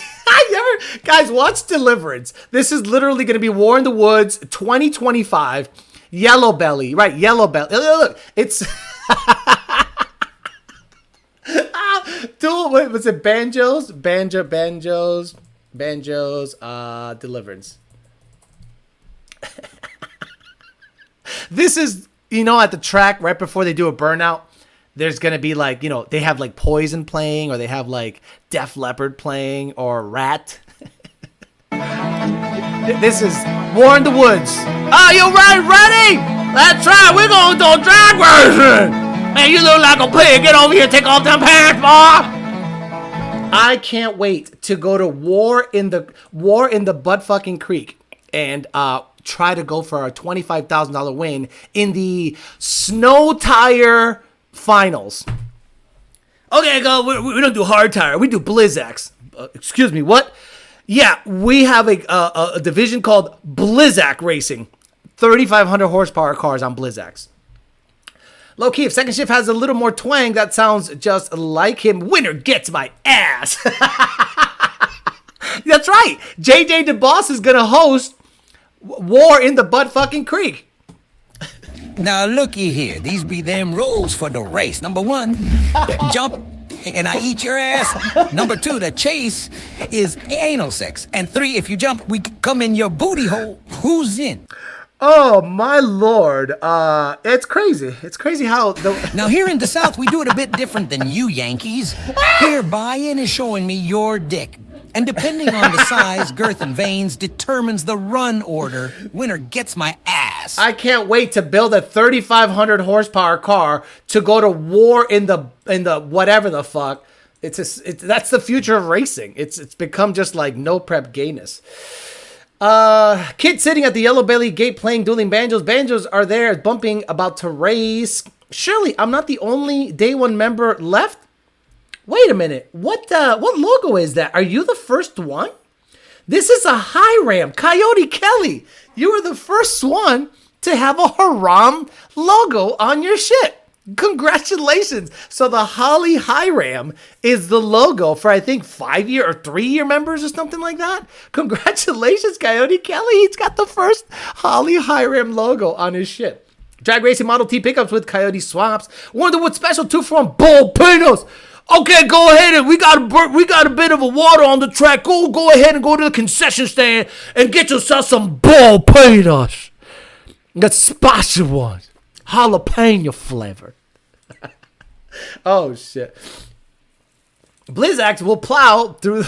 A: Guys, watch Deliverance. This is literally going to be War in the Woods 2025. Yellow Belly. Right, Yellow Belly. Look, it's... Wait, was it Banjos? Banjos, Deliverance. This is, at the track right before they do a burnout, there's going to be like, they have like Poison playing, or they have like Def Leppard playing, or Rat. This is War in the Woods. Are you ready? That's right. We're going to do drag racing. Man, you look like a pig. Get over here. Take off them pants, boy. I can't wait to go to War in the Butt fucking Creek and try to go for a $25,000 win in the snow tire finals. Okay, we don't do hard tire. We do Blizzaks. Excuse me, what? Yeah, we have a division called Blizzak Racing. 3,500 horsepower cars on Blizzaks. Low key, if second shift has a little more twang, that sounds just like him. Winner gets my ass. That's right. JJ DeBoss is going to host War in the Butt fucking Creek.
D: Now looky here, these be them rules for the race. Number 1, jump and I eat your ass. Number 2, the chase is anal sex. And 3, if you jump, we come in your booty hole. Who's in?
A: Oh my lord, it's crazy. It's crazy how
D: Now here in the South, we do it a bit different than you Yankees. Here, buy-in is showing me your dick. And depending on the size, girth, and veins determines the run order. Winner gets my ass.
A: I can't wait to build a 3,500 horsepower car to go to war in the whatever the fuck. That's the future of racing. It's become just like no prep gayness. Kid sitting at the Yellow Belly gate playing dueling banjos. Banjos are there bumping about to race. Surely I'm not the only day one member left. Wait a minute. What logo is that? Are you the first one? This is a high ram. Coyote Kelly. You were the first one to have a Haram logo on your shit. Congratulations. So the Holly High Ram is the logo for, I think, 5-year or 3-year members or something like that. Congratulations, Coyote Kelly. He's got the first Holly High Ram logo on his shit. Drag racing Model T pickups with Coyote Swaps. Wonderwood Special 2-for-1 Bull Peanuts. Okay, go ahead and we got a bit of a water on the track. Go ahead and go to the concession stand and get yourself some Bull Peanuts. Got spicy ones. Jalapeno flavored. Oh shit. Blizzaks will plow through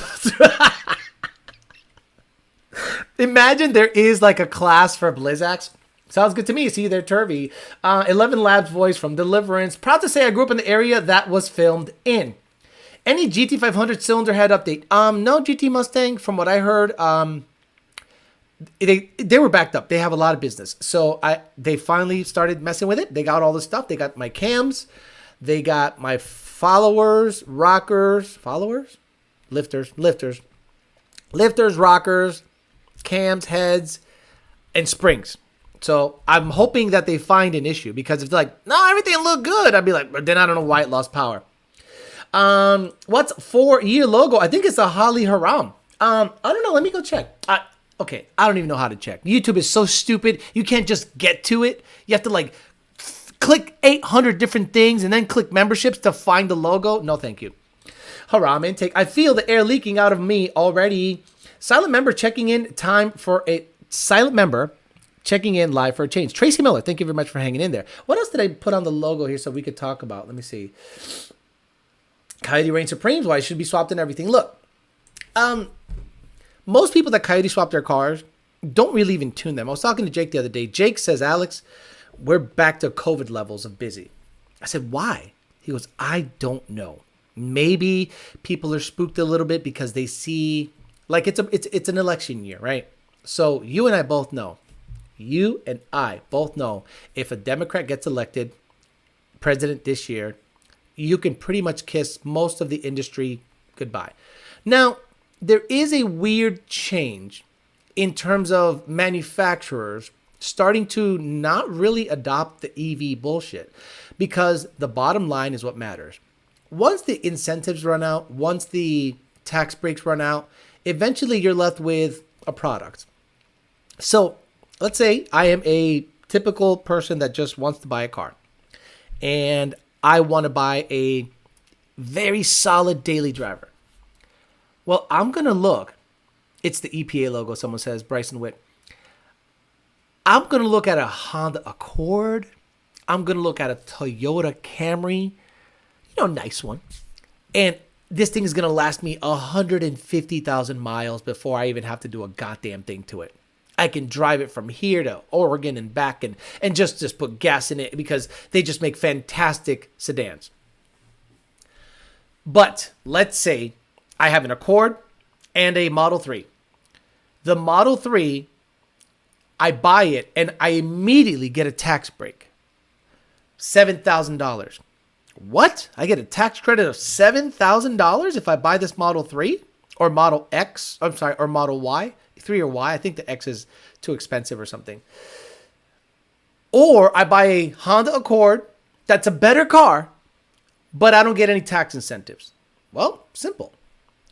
A: Imagine there is like a class for Blizzaks. Sounds good to me. See, they're turvy. 11 Labs voice from Deliverance. Proud to say I grew up in the area that was filmed in. Any GT500 cylinder head update? No GT Mustang. From what I heard, they were backed up. They have a lot of business. So they finally started messing with it. They got all the stuff. They got my cams. They got my lifters, rockers, cams, heads, and springs. So I'm hoping that they find an issue, because if they're like, no, everything looked good, I'd be like, but then I don't know why it lost power. What's 4-year logo? I think it's a Holly Haram. I don't know. Let me go check. Okay, I don't even know how to check. YouTube is so stupid. You can't just get to it. You have to like click 800 different things and then click memberships to find the logo. No, thank you. Haram intake. I feel the air leaking out of me already. Silent member checking in. Time for a silent member checking in live for a change. Tracy Miller, thank you very much for hanging in there. What else did I put on the logo here so we could talk about? Let me see. Coyote Reign Supremes. Why it should be swapped and everything. Look, most people that Coyote swap their cars don't really even tune them. I was talking to Jake the other day. Jake says, Alex, we're back to COVID levels of busy. I said, why? He goes, I don't know. Maybe people are spooked a little bit because they see, like, it's an election year, right? So you and I both know. You and I both know if a Democrat gets elected president this year, you can pretty much kiss most of the industry goodbye. Now, there is a weird change in terms of manufacturers starting to not really adopt the EV bullshit, because the bottom line is what matters. Once the incentives run out, once the tax breaks run out, eventually you're left with a product. So let's say I am a typical person that just wants to buy a car, and I want to buy a very solid daily driver. Well, I'm going to look. It's the EPA logo, someone says, Bryson Witt. I'm going to look at a Honda Accord. I'm going to look at a Toyota Camry. Nice one. And this thing is going to last me 150,000 miles before I even have to do a goddamn thing to it. I can drive it from here to Oregon and back and just put gas in it, because they just make fantastic sedans. But let's say I have an Accord and a Model 3. The Model 3, I buy it and I immediately get a tax break. $7,000. What? I get a tax credit of $7,000 if I buy this Model 3 or Model X, I'm sorry, or Model Y, 3 or Y. I think the X is too expensive or something. Or I buy a Honda Accord that's a better car, but I don't get any tax incentives. Well, simple.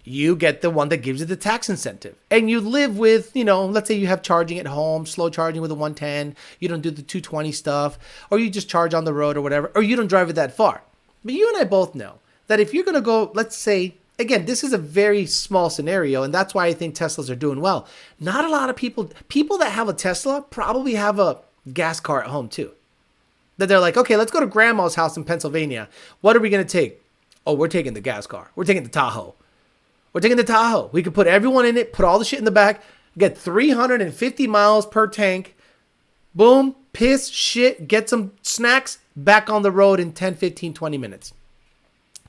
A: You get the one that gives you the tax incentive. And you live with, let's say you have charging at home, slow charging with a 110. You don't do the 220 stuff, or you just charge on the road or whatever, or you don't drive it that far. But you and I both know that if you're going to go, let's say, again, this is a very small scenario, and that's why I think Teslas are doing well. Not a lot of people that have a Tesla probably have a gas car at home too. That they're like, okay, let's go to grandma's house in Pennsylvania. What are we going to take? Oh, we're taking the gas car. We're taking the Tahoe. We're taking the Tahoe. We could put everyone in it, put all the shit in the back, get 350 miles per tank. Boom, piss, shit, get some snacks, back on the road in 10, 15, 20 minutes.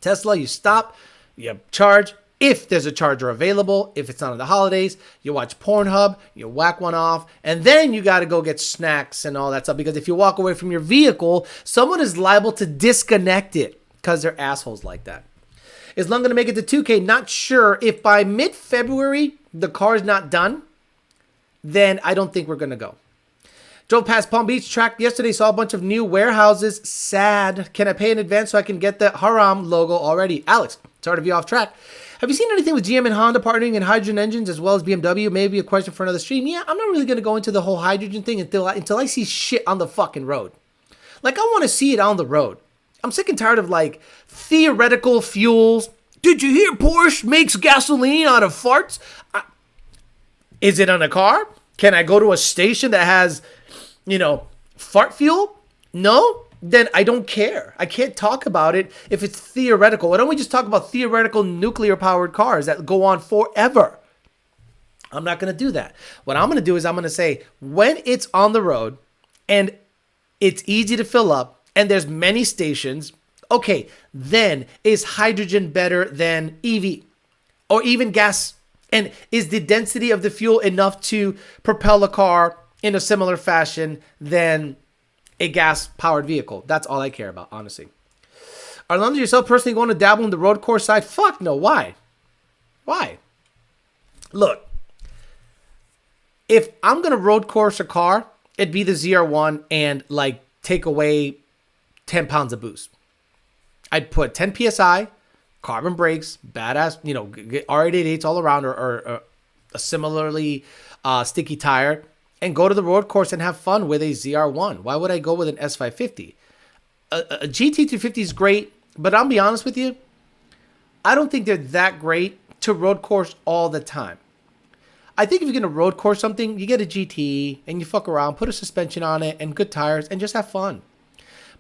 A: Tesla, you stop, you charge. If there's a charger available, if it's not on the holidays, you watch Pornhub, you whack one off, and then you got to go get snacks and all that stuff. Because if you walk away from your vehicle, someone is liable to disconnect it because they're assholes like that. Is Lung going to make it to 2K? Not sure. If by mid-February the car is not done, then I don't think we're going to go. Drove past Palm Beach track yesterday, saw a bunch of new warehouses. Sad. Can I pay in advance so I can get the Haram logo already? Alex, sorry to be off track. Have you seen anything with GM and Honda partnering in hydrogen engines as well as BMW? Maybe a question for another stream. Yeah, I'm not really going to go into the whole hydrogen thing until I see shit on the fucking road. Like, I want to see it on the road. I'm sick and tired of, like, theoretical fuels. Did you hear Porsche makes gasoline out of farts? Is it on a car? Can I go to a station that has, fart fuel? No? Then I don't care. I can't talk about it if it's theoretical. Why don't we just talk about theoretical nuclear-powered cars that go on forever? I'm not going to do that. What I'm going to do is I'm going to say, when it's on the road and it's easy to fill up and there's many stations, okay, then is hydrogen better than EV or even gas? And is the density of the fuel enough to propel a car in a similar fashion than a gas-powered vehicle? That's all I care about, honestly. Are London yourself personally going to dabble in the road course side? Fuck no. Why? Why? Look, if I'm going to road course a car, it'd be the ZR1 and, like, take away 10 pounds of boost. I'd put 10 PSI, carbon brakes, badass, R888s all around or a similarly sticky tire, and go to the road course and have fun with a ZR1. Why would I go with an S550? A GT350 is great, but I'll be honest with you, I don't think they're that great to road course all the time. I think if you're going to road course something, you get a GT and you fuck around, put a suspension on it and good tires and just have fun.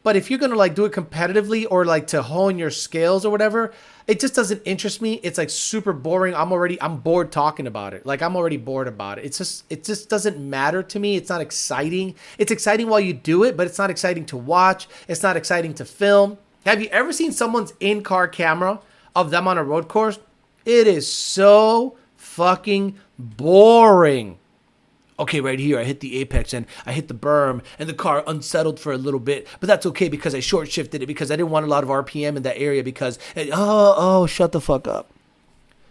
A: But if you're going to like do it competitively or like to hone your skills or whatever, it just doesn't interest me. It's like super boring. I'm bored talking about it. Like I'm already bored about it. It just doesn't matter to me. It's not exciting. It's exciting while you do it, but it's not exciting to watch. It's not exciting to film. Have you ever seen someone's in-car camera of them on a road course? It is so fucking boring. Okay, right here, I hit the apex and I hit the berm and the car unsettled for a little bit, but that's okay because I short shifted it because I didn't want a lot of RPM in that area because, shut the fuck up.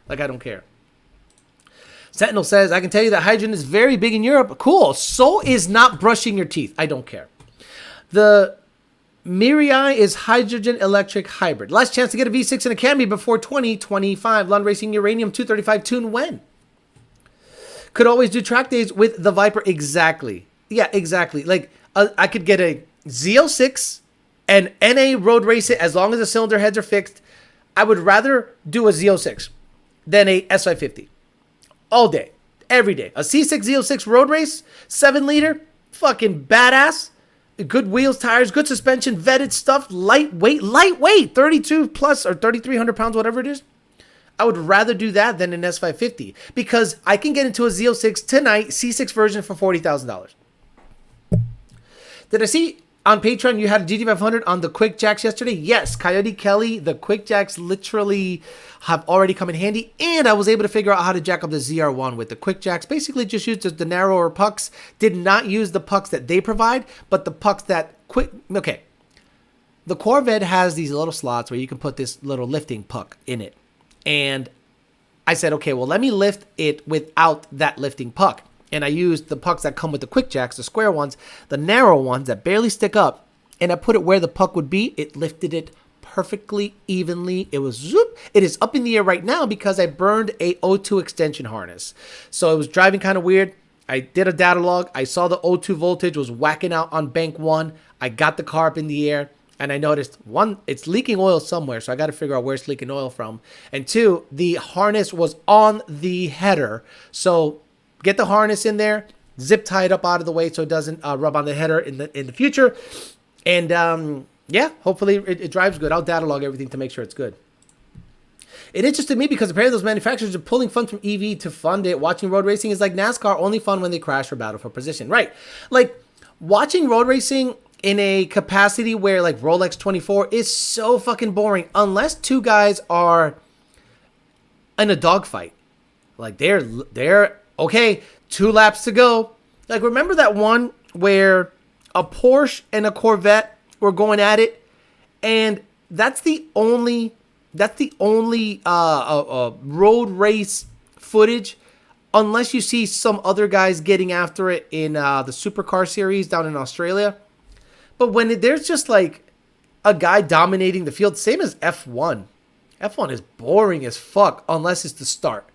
A: Like, I don't care. Sentinel says, I can tell you that hydrogen is very big in Europe. Cool. So is not brushing your teeth. I don't care. The Mirai is hydrogen electric hybrid. Last chance to get a V6 and a Camry before 2025. Lund Racing Uranium 235 tune when? Could always do track days with the Viper. Exactly. Yeah, exactly. Like, I could get a Z06 and NA road race it as long as the cylinder heads are fixed. I would rather do a Z06 than a S550. All day. Every day. A C6 Z06 road race, 7-liter, fucking badass. Good wheels, tires, good suspension, vetted stuff, lightweight, 32 plus or 3,300 pounds, whatever it is. I would rather do that than an S550 because I can get into a Z06 tonight, C6 version for $40,000. Did I see On Patreon, you had a GT500 on the QuickJacks yesterday. Yes, Coyote Kelly, the QuickJacks literally have already come in handy. And I was able to figure out how to jack up the ZR1 with the QuickJacks. Basically, just used the narrower pucks. Did not use the pucks that they provide, but the pucks that Okay. The Corvette has these little slots where you can put this little lifting puck in it. And I said, okay, well, let me lift it without that lifting puck. And I used the pucks that come with the QuickJacks, the square ones, the narrow ones that barely stick up. And I put it where the puck would be. It lifted it perfectly, evenly. It was zoop. It is up in the air right now because I burned a O2 extension harness. So it was driving kind of weird. I did a data log. I saw the O2 voltage was whacking out on bank 1. I got the car up in the air. And I noticed, one, it's leaking oil somewhere, so I got to figure out where it's leaking oil from. And 2, the harness was on the header. So get the harness in there, zip tie it up out of the way so it doesn't rub on the header in the future. And yeah, hopefully it drives good. I'll data log everything to make sure it's good. It interested me because apparently those manufacturers are pulling funds from EV to fund it. Watching road racing is like NASCAR, only fun when they crash or battle for position. Right. Like watching road racing in a capacity where like Rolex 24 is so fucking boring unless 2 guys are in a dogfight. Like they're okay, 2 laps to go. Like remember that one where a Porsche and a Corvette were going at it, and that's the only road race footage, unless you see some other guys getting after it in the Supercar series down in Australia. But when there's just like a guy dominating the field, same as F1. F1 is boring as fuck unless it's the start.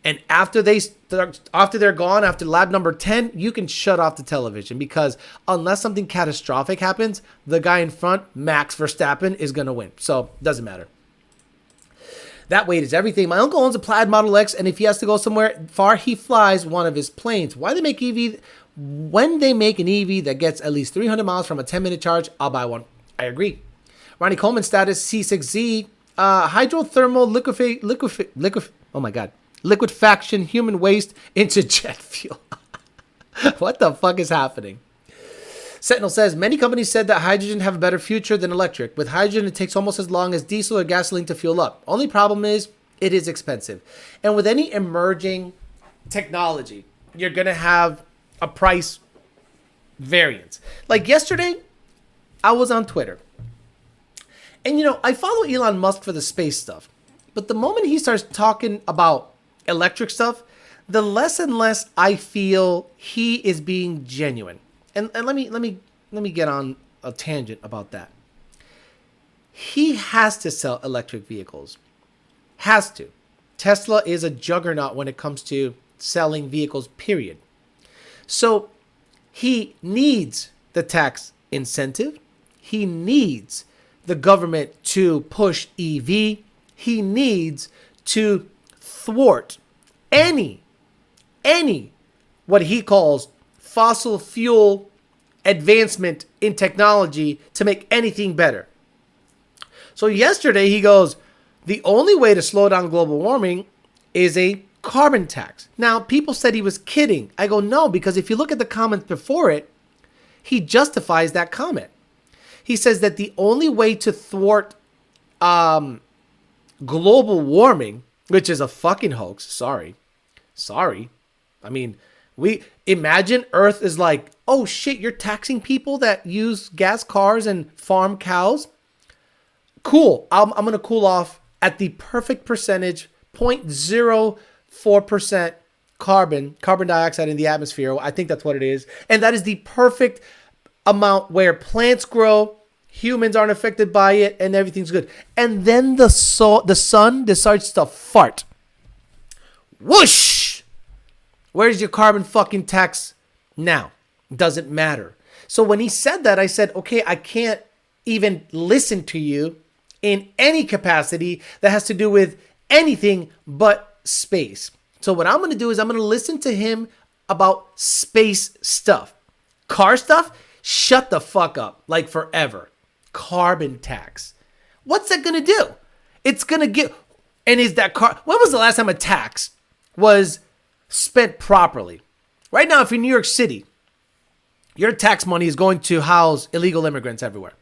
A: And after they're gone, after lap number 10, you can shut off the television because unless something catastrophic happens, the guy in front, Max Verstappen, is going to win. So it doesn't matter. That weight is everything. My uncle owns a Plaid Model X, and if he has to go somewhere far, he flies one of his planes. Why they make EV? When they make an EV that gets at least 300 miles from a 10-minute charge, I'll buy one. I agree. Ronnie Coleman status C6Z, hydrothermal liquefaction human waste into jet fuel. What the fuck is happening? Sentinel says, many companies said that hydrogen have a better future than electric. With hydrogen, it takes almost as long as diesel or gasoline to fuel up. Only problem is, it is expensive. And with any emerging technology, you're going to have a price variance. Like yesterday, I was on Twitter. And, you know, I follow Elon Musk for the space stuff. But the moment he starts talking about electric stuff, the less and less I feel he is being genuine. And let me get on a tangent about that. He has to sell electric vehicles. Has to. Tesla is a juggernaut when it comes to selling vehicles, period. So he needs the tax incentive. He needs the government to push EV. He needs to thwart any what he calls fossil fuel advancement in technology to make anything better. So yesterday he goes, the only way to slow down global warming is a carbon tax. Now, people said he was kidding. I go, no, because if you look at the comments before it, he justifies that comment. He says that the only way to thwart global warming, which is a fucking hoax. Sorry. I mean, we imagine Earth is like, oh shit, you're taxing people that use gas cars and farm cows. Cool. I'm going to cool off at the perfect percentage, 0.04% carbon dioxide in the atmosphere. I think that's what it is. And that is the perfect amount where plants grow, humans aren't affected by it, and everything's good. And then the sun decides to fart. Whoosh! Where's your carbon fucking tax now? Doesn't matter. So when he said that, I said, okay, I can't even listen to you in any capacity that has to do with anything but space. So what I'm going to do is I'm going to listen to him about space stuff. Car stuff, shut the fuck up, like forever. Carbon tax. What's that going to do? It's going to get, and is that car, when was the last time a tax was spent properly? Right now, if you're in New York City, Your tax money is going to house illegal immigrants everywhere.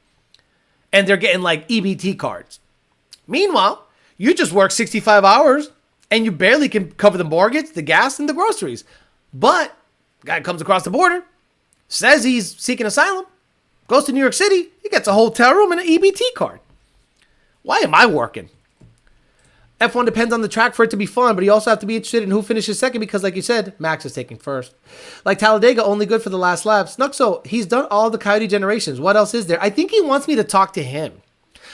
A: And they're getting like EBT cards. Meanwhile, you just work 65 hours and you barely can cover the mortgage, the gas, and the groceries. But guy comes across the border, says he's seeking asylum, goes to New York City, he gets a hotel room and an EBT card. Why am I working? F1 depends on the track for it to be fun, but you also have to be interested in who finishes second because, like you said, Max is taking first. Like Talladega, only good for the last laps. Nuxo, he's done all the Coyote generations. What else is there? I think he wants me to talk to him.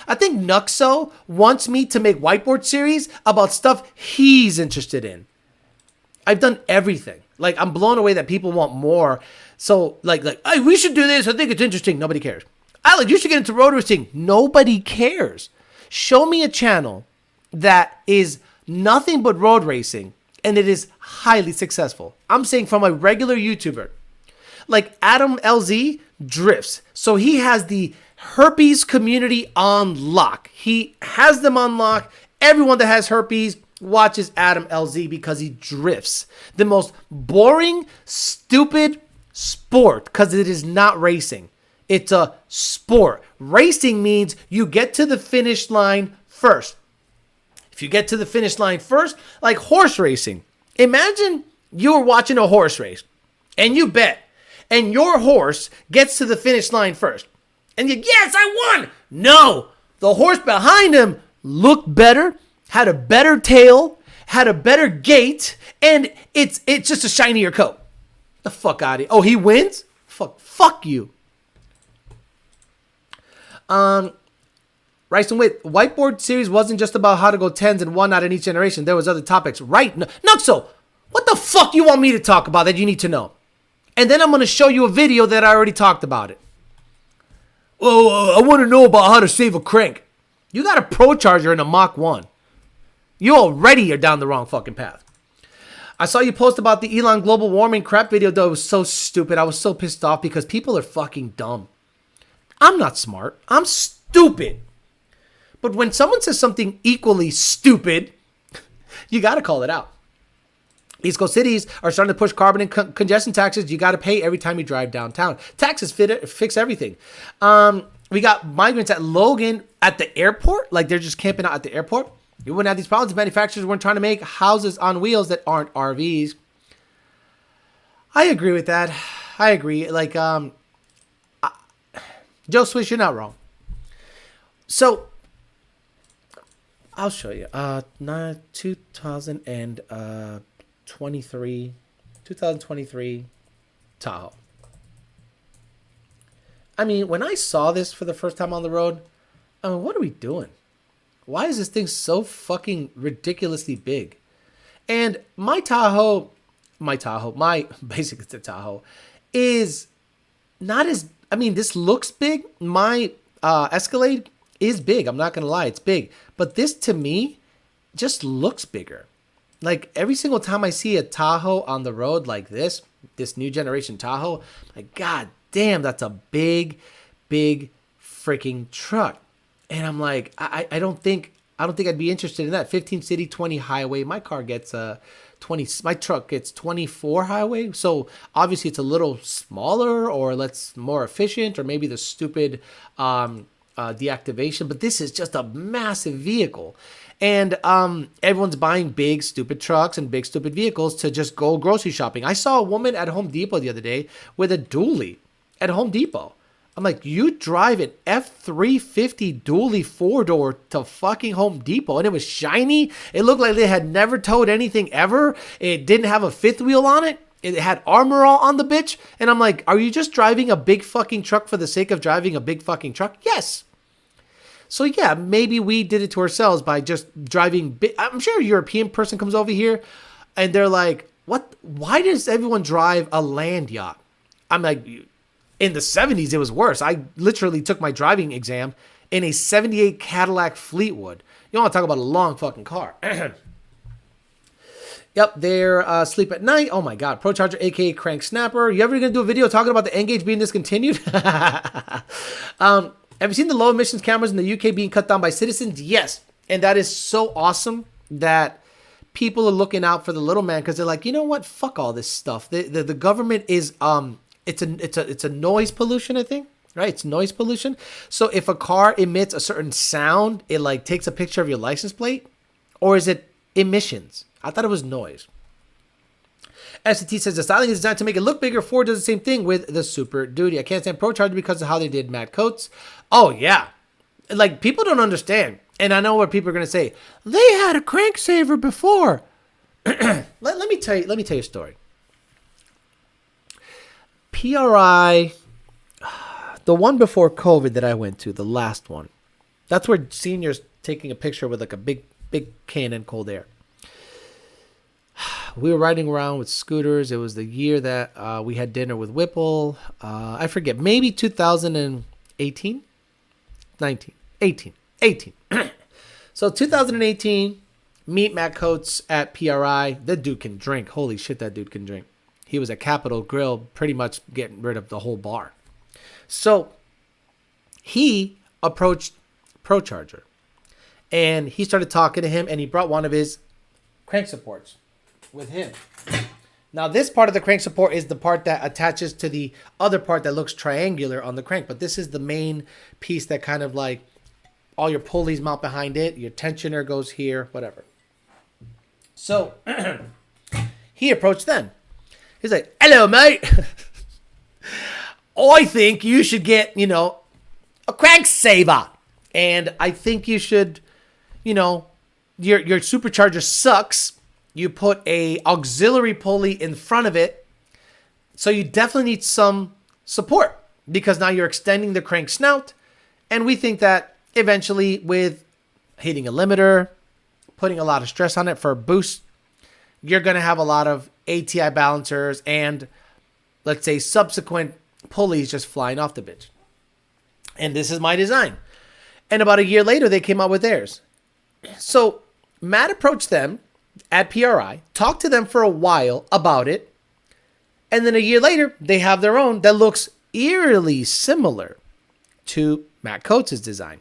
A: I think Nuxo wants me to make whiteboard series about stuff he's interested in. I've done everything. Like, I'm blown away that people want more. So, like, hey, we should do this. I think it's interesting. Nobody cares. Alex, you should get into road racing. Nobody cares. Show me a channel that is nothing but road racing and it is highly successful. I'm saying from a regular YouTuber. Like Adam LZ drifts. So he has the herpes community on lock. He has them on lock. Everyone that has herpes watches Adam LZ because he drifts. The most boring, stupid sport because it is not racing. It's a sport. Racing means you get to the finish line first. If you get to the finish line first, like horse racing, imagine you were watching a horse race and you bet and your horse gets to the finish line first. And you, yes, I won. No, the horse behind him looked better, had a better tail, had a better gait, and it's just a shinier coat. The fuck out of here. Oh, he wins? Fuck you. Rice and Wit, whiteboard series wasn't just about how to go 10s and 1 out in each generation. There was other topics. Right. Nuxo, what the fuck you want me to talk about that you need to know? And then I'm going to show you a video that I already talked about it. Oh, I want to know about how to save a crank. You got a Pro Charger and a Mach 1. You already are down the wrong fucking path. I saw you post about the Elon global warming crap video, though. It was so stupid. I was so pissed off because people are fucking dumb. I'm not smart. I'm stupid. But when someone says something equally stupid, you got to call it out. East Coast cities are starting to push carbon and congestion taxes. You got to pay every time you drive downtown. Taxes fix everything. We got migrants at Logan at the airport. Like they're just camping out at the airport. You wouldn't have these problems if manufacturers weren't trying to make houses on wheels that aren't RVs. I agree with that. I agree. Like, Joe Swish, you're not wrong. So, I'll show you. 2023 Tahoe. I mean, when I saw this for the first time on the road, I mean, what are we doing? Why is this thing so fucking ridiculously big? And my basically the Tahoe is not as, I mean, this looks big. My Escalade is big. I'm not going to lie. It's big. But this to me just looks bigger. Like every single time I see a Tahoe on the road like this new generation Tahoe, like, God damn, that's a big, big freaking truck. And I'm like, I don't think I'd be interested in that. 15 city, 20 highway. My car gets 20. My truck gets 24 highway. So obviously it's a little smaller, or more efficient, or maybe the stupid deactivation. But this is just a massive vehicle, and everyone's buying big stupid trucks and big stupid vehicles to just go grocery shopping. I saw a woman at Home Depot the other day with a dually at Home Depot. I'm like, you drive an F350 dually 4-door to fucking Home Depot, and it was shiny. It looked like they had never towed anything ever. It didn't have a fifth wheel on it. It had armor all on the bitch. And I'm like, are you just driving a big fucking truck for the sake of driving a big fucking truck? Yes. So yeah, maybe we did it to ourselves by just driving big. I'm sure a European person comes over here and they're like, what? Why does everyone drive a land yacht? I'm like, in the 70s, it was worse. I literally took my driving exam in a 78 Cadillac Fleetwood. You want to talk about a long fucking car. Yep, they're Sleep at Night. Oh my God. Pro Charger, aka Crank Snapper. You ever going to do a video talking about the N-Gage being discontinued? Have you seen the low emissions cameras in the UK being cut down by citizens? Yes. And that is so awesome that people are looking out for the little man, because they're like, you know what? Fuck all this stuff. The government is it's a noise pollution, I think. Right? It's noise pollution. So if a car emits a certain sound, it like takes a picture of your license plate, or is it emissions? I thought it was noise. SCT says the styling is designed to make it look bigger. Ford does the same thing with the Super Duty. I can't stand Pro Charger because of how they did matte coats. Oh yeah, like people don't understand, and I know what people are gonna say. They had a crank saver before. let me tell you a story. PRI, the one before COVID that I went to, the last one. That's where seniors taking a picture with like a big Canon Cold Air. We were riding around with scooters. It was the year that we had dinner with Whipple. I forget, maybe 2018? 19, 18. So 2018, meet Matt Coates at PRI. The dude can drink. Holy shit, that dude can drink. He was at Capitol Grill, pretty much getting rid of the whole bar. So he approached Pro Charger, and he started talking to him, and he brought one of his crank supports with him. Now, this part of the crank support is the part that attaches to the other part that looks triangular on the crank, but this is the main piece that kind of like all your pulleys mount behind it. Your tensioner goes here, whatever. So he approached them. He's like, "Hello, mate. I think you should get, a crank saver. And I think you should, your supercharger sucks. You put a auxiliary pulley in front of it. So you definitely need some support because now you're extending the crank snout. And we think that eventually with hitting a limiter, putting a lot of stress on it for a boost, you're going to have a lot of ATI balancers and, let's say, subsequent pulleys just flying off the bitch. And this is my design." And about a year later, they came out with theirs. So Matt approached them at PRI, talked to them for a while about it, and then a year later, they have their own that looks eerily similar to Matt Coates' design.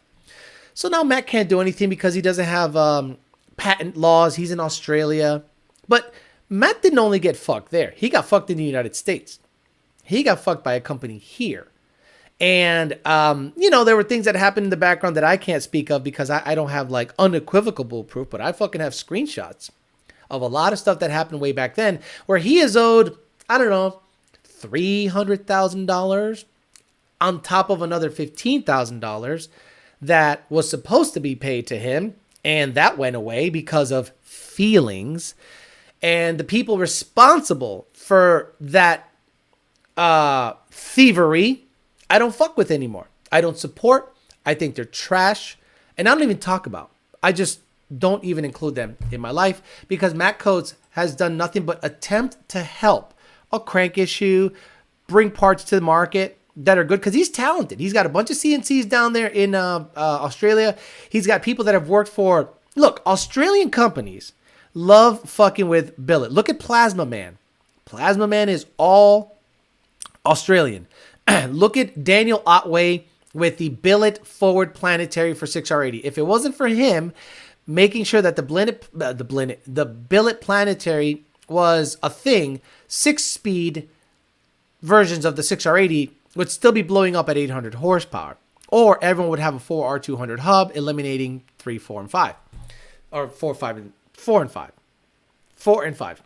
A: So now Matt can't do anything because he doesn't have patent laws. He's in Australia. But Matt didn't only get fucked there. He got fucked in the United States. He got fucked by a company here. And, there were things that happened in the background that I can't speak of because I don't have like unequivocal proof, but I fucking have screenshots of a lot of stuff that happened way back then where he is owed, I don't know, $300,000 on top of another $15,000 that was supposed to be paid to him. And that went away because of feelings. And the people responsible for that thievery, I don't fuck with anymore. I don't support. I think they're trash. And I don't even talk about. I just don't even include them in my life because Matt Coates has done nothing but attempt to help a crank issue, bring parts to the market that are good because he's talented. He's got a bunch of CNCs down there in Australia. He's got people that have worked for, look, Australian companies love fucking with billet. Look at Plasma Man. Plasma Man is all Australian. Look at Daniel Otway with the billet forward planetary for 6R80. If it wasn't for him making sure that the billet planetary was a thing, 6-speed versions of the 6R80 would still be blowing up at 800 horsepower. Or everyone would have a 4R200 hub, eliminating 3, 4, and 5. Or 4, and 5.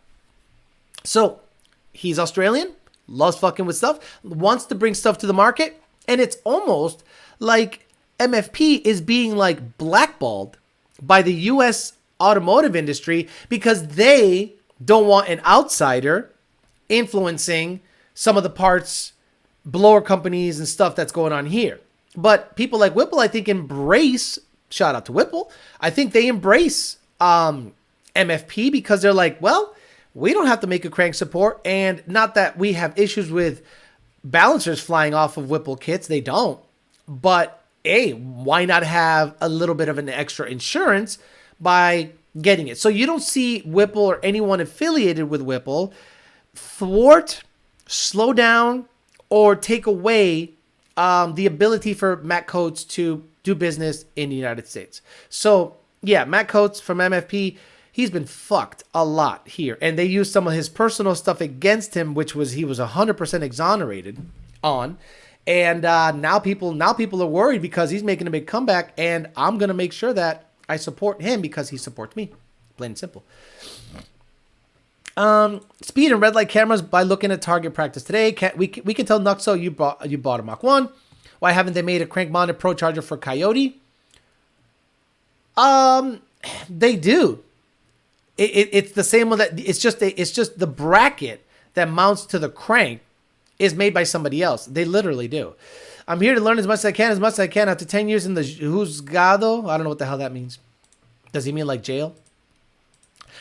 A: So, he's Australian, loves fucking with stuff, wants to bring stuff to the market, and it's almost like MFP is being like blackballed by the US automotive industry because they don't want an outsider influencing some of the parts, blower companies and stuff that's going on here. But people like Whipple, I think, embrace, shout out to Whipple, I think they embrace MFP because they're like, well, we don't have to make a crank support. And not that we have issues with balancers flying off of Whipple kits. They don't. But, hey, why not have a little bit of an extra insurance by getting it? So you don't see Whipple or anyone affiliated with Whipple thwart, slow down, or take away the ability for Matt Coates to do business in the United States. So, yeah, Matt Coates from MFP, he's been fucked a lot here. And they used some of his personal stuff against him, which was he was 100% exonerated on. And now people are worried because he's making a big comeback, and I'm going to make sure that I support him because he supports me. Plain and simple. Speed and red light cameras by looking at target practice today. We can tell Nuxo you bought a Mach 1. Why haven't they made a crank mounted pro charger for Coyote? They do. It's the same one that it's just the bracket that mounts to the crank is made by somebody else. They literally do. I'm here to learn as much as I can after 10 years in the juzgado. I don't know what the hell that means. Does he mean like jail?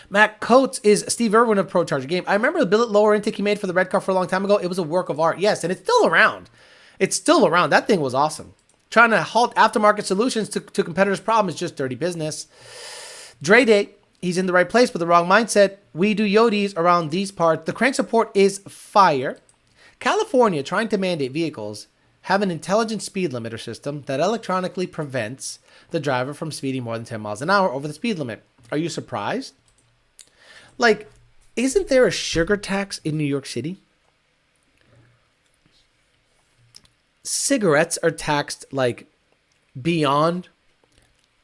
A: Matt Coates is Steve Irwin of Pro Charger Game. I remember the billet lower intake he made for the red car for a long time ago. It was a work of art. Yes, and it's still around. It's still around. That thing was awesome. Trying to halt aftermarket solutions to competitors' problems is just dirty business. Dre Day, he's in the right place with the wrong mindset. We do Yodis around these parts. The crank support is fire. California trying to mandate vehicles have an intelligent speed limiter system that electronically prevents the driver from speeding more than 10 miles an hour over the speed limit. Are you surprised? Like, isn't there a sugar tax in New York City? Cigarettes are taxed like beyond.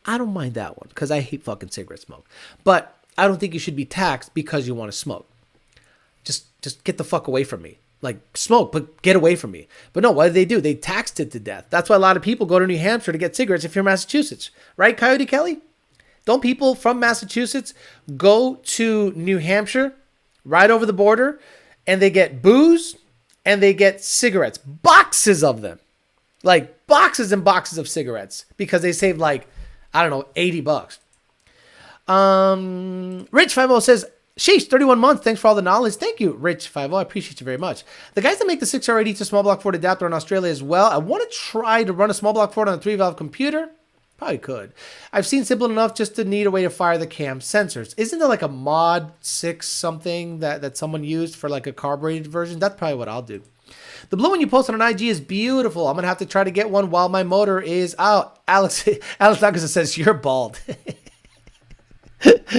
A: I don't mind that one because I hate fucking cigarette smoke. But I don't think you should be taxed because you want to smoke. Just get the fuck away from me. Like, smoke, but get away from me. But no, what do? They taxed it to death. That's why a lot of people go to New Hampshire to get cigarettes if you're in Massachusetts. Right, Coyote Kelly? Don't people from Massachusetts go to New Hampshire, right over the border, and they get booze and they get cigarettes? Boxes of them. Like, boxes and boxes of cigarettes because they save like, I don't know, $80. Rich50 says, sheesh, 31 months. Thanks for all the knowledge. Thank you, Rich50. I appreciate you very much. The guys that make the 6R80 to small block Ford adapter in Australia as well. I want to try to run a small block Ford on a 3-valve computer. Probably could. I've seen simple enough just to need a way to fire the cam sensors. Isn't there like a mod 6 something that someone used for like a carbureted version? That's probably what I'll do. The blue one you posted on IG is beautiful. I'm going to have to try to get one while my motor is out. Alex Douglas says, you're bald.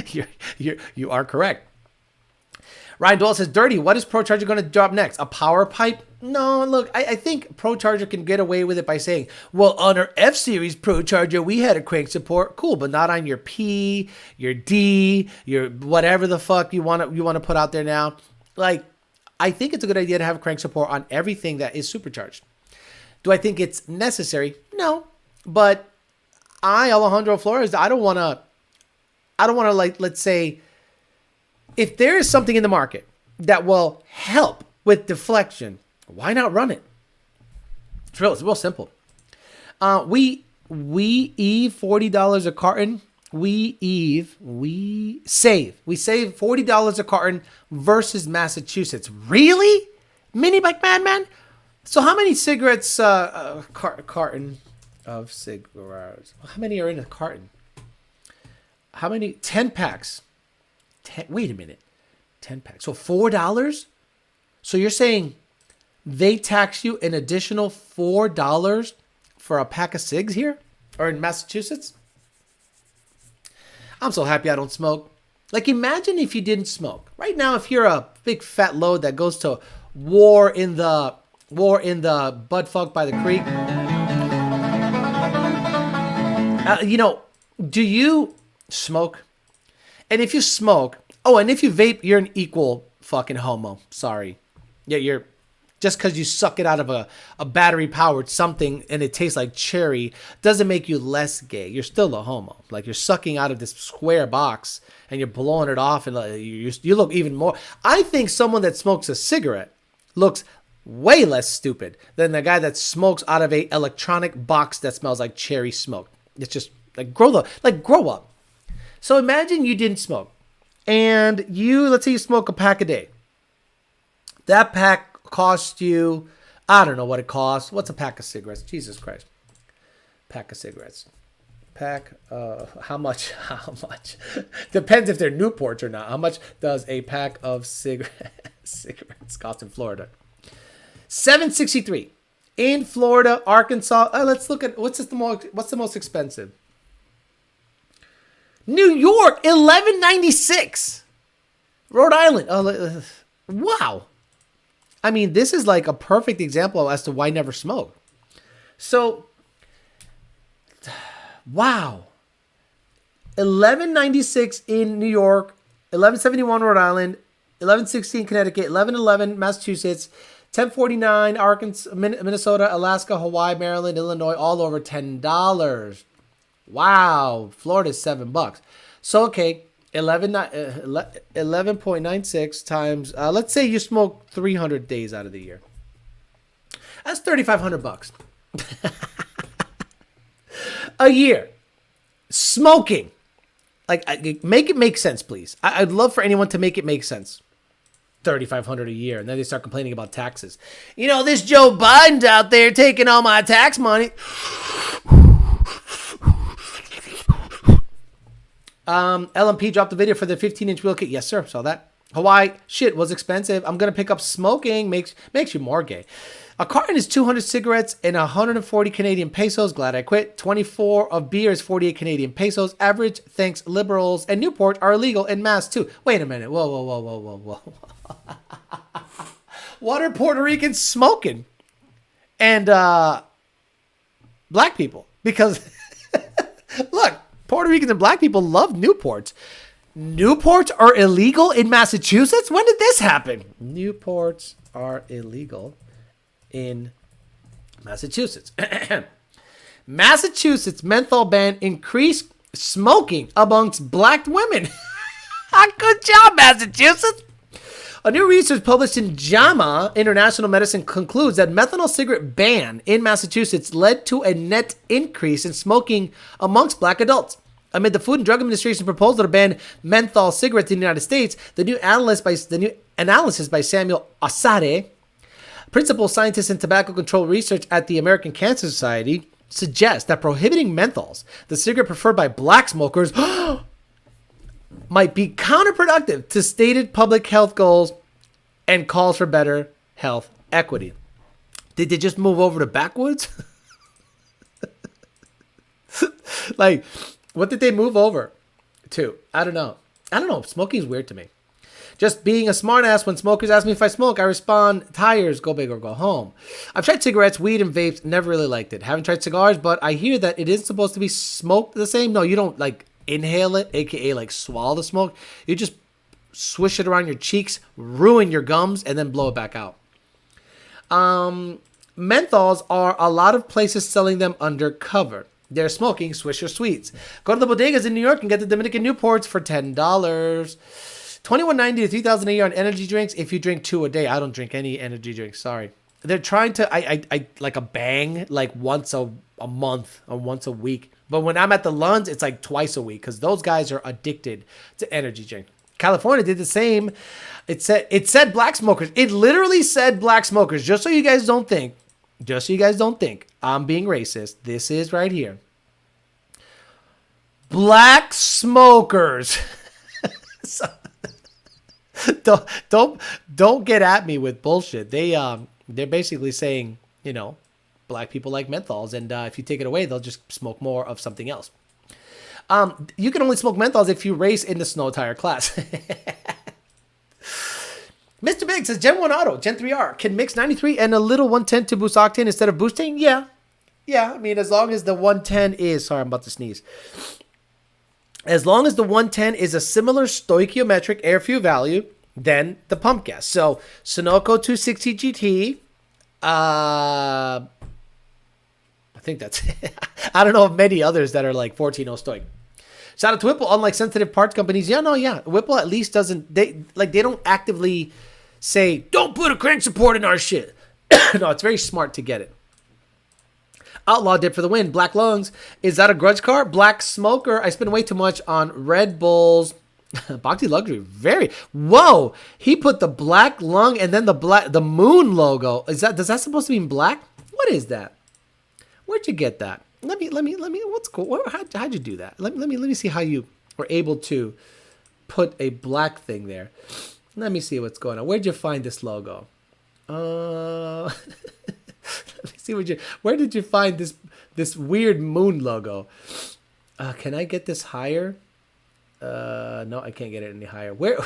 A: You are correct. Ryan Dwell says, dirty, what is Pro Charger going to drop next? A power pipe? No, look, I think Pro Charger can get away with it by saying, well, on our F-Series Pro Charger, we had a crank support. Cool, but not on your P, your D, your whatever the fuck you want to put out there now. Like, I think it's a good idea to have crank support on everything that is supercharged. Do I think it's necessary? No, but Alejandro Flores, I don't want to like, let's say, if there is something in the market that will help with deflection, why not run it? It's real simple. We Eve $40 a carton. We save $40 a carton versus Massachusetts. Really? Mini Bike Madman? So how many cigarettes, carton of cigarettes? How many are in a carton? How many? 10 packs. Wait a minute. 10 packs. So $4? So you're saying they tax you an additional $4 for a pack of cigs here? Or in Massachusetts? I'm so happy I don't smoke. Like, imagine if you didn't smoke. Right now, if you're a big fat load that goes to war in the Budfuck by the creek. Do you smoke? And if you smoke, and if you vape, you're an equal fucking homo. Sorry. Yeah, you're just because you suck it out of a battery powered something and it tastes like cherry doesn't make you less gay. You're still a homo. Like, you're sucking out of this square box and you're blowing it off and you look even more. I think someone that smokes a cigarette looks way less stupid than the guy that smokes out of a electronic box that smells like cherry smoke. It's just grow up. So imagine you didn't smoke and let's say you smoke a pack a day. That pack cost you, I don't know what it costs. What's a pack of cigarettes? Jesus Christ. Pack of cigarettes. How much? Depends if they're Newports or not. How much does a pack of cigarettes cost in Florida? $7.63 in Florida, Arkansas. Let's look at what's the most expensive. New York, $11.96. Rhode Island, wow. I mean, this is like a perfect example as to why never smoke. So, wow. $11.96 in New York, $11.71 Rhode Island, $11.16 Connecticut, $11.11 Massachusetts, $10.49 Arkansas, Minnesota, Alaska, Hawaii, Maryland, Illinois, all over $10. Wow. Florida's $7. So, okay, 11.96 times, let's say you smoke 300 days out of the year. That's $3,500 a year. Smoking. Like, make it make sense, please. I'd love for anyone to make it make sense. $3,500 a year, and then they start complaining about taxes. You know, this Joe Biden's out there taking all my tax money. LMP dropped the video for the 15-inch wheel kit. Yes, sir. Saw that. Hawaii, shit, was expensive. I'm going to pick up smoking. Makes you more gay. A carton is 200 cigarettes and 140 Canadian pesos. Glad I quit. 24 of beer is 48 Canadian pesos. Average, thanks, liberals and Newport are illegal in Mass too. Wait a minute. Whoa. What are Puerto Ricans smoking? And black people. Because, look, Puerto Ricans and black people love Newports. Newports are illegal in Massachusetts? When did this happen? Newports are illegal in Massachusetts. Massachusetts menthol ban increased smoking amongst black women. Good job, Massachusetts. A new research published in JAMA International Medicine concludes that methanol cigarette ban in Massachusetts led to a net increase in smoking amongst black adults. Amid the Food and Drug Administration's proposal to ban menthol cigarettes in the United States, the new analysis by Samuel Asare, principal scientist in tobacco control research at the American Cancer Society, suggests that prohibiting menthols, the cigarette preferred by black smokers, might be counterproductive to stated public health goals and calls for better health equity. Did they just move over to backwoods? Like, what did they move over to? I don't know. Smoking is weird to me. Just being a smartass, when smokers ask me if I smoke, I respond, tires, go big or go home. I've tried cigarettes, weed, and vapes. Never really liked it. Haven't tried cigars, but I hear that it isn't supposed to be smoked the same. No, you don't, like, inhale it, aka like swallow the smoke. You just swish it around your cheeks, ruin your gums, and then blow it back out. Menthols are a lot of places selling them undercover. They're smoking Swisher Sweets. Go to the bodegas in New York and get the Dominican Newports for $10. $21.90 to $3,000 a year on energy drinks if you drink 2 a day. I don't drink any energy drinks. Sorry. They're trying to I like a bang like once a month or once a week. But when I'm at the Lunds, it's like twice a week because those guys are addicted to energy drink. California did the same. It said black smokers. It literally said black smokers. Just so you guys don't think I'm being racist. This is right here. Black smokers. So, don't get at me with bullshit. They're basically saying, you know, black people like menthols, and if you take it away, they'll just smoke more of something else. You can only smoke menthols if you race in the snow tire class. Mr. Big says Gen 1 Auto, Gen 3R can mix 93 and a little 110 to boost octane instead of boosting. Yeah. I mean, as long as the 110 is, sorry, I'm about to sneeze. As long as the 110 is a similar stoichiometric air fuel value than the pump gas. So Sunoco 260 GT, I think that's it. I don't know of many others that are like 14.0 stoic. Shout out to Whipple. Unlike sensitive parts companies, Whipple at least doesn't, they don't actively say, don't put a crank support in our shit. No, it's very smart to get it. Outlaw dip for the win. Black lungs. Is that a grudge car? Black smoker. I spend way too much on Red Bulls. Bhakti Luxury. Very. Whoa. He put the black lung and then the moon logo. Does that supposed to mean black? What is that? Where'd you get that? Let me, what's cool? How'd you do that? Let me see how you were able to put a black thing there. Let me see what's going on. Where'd you find this logo? Let me see where did you find this weird moon logo? Can I get this higher? No, I can't get it any higher. Where?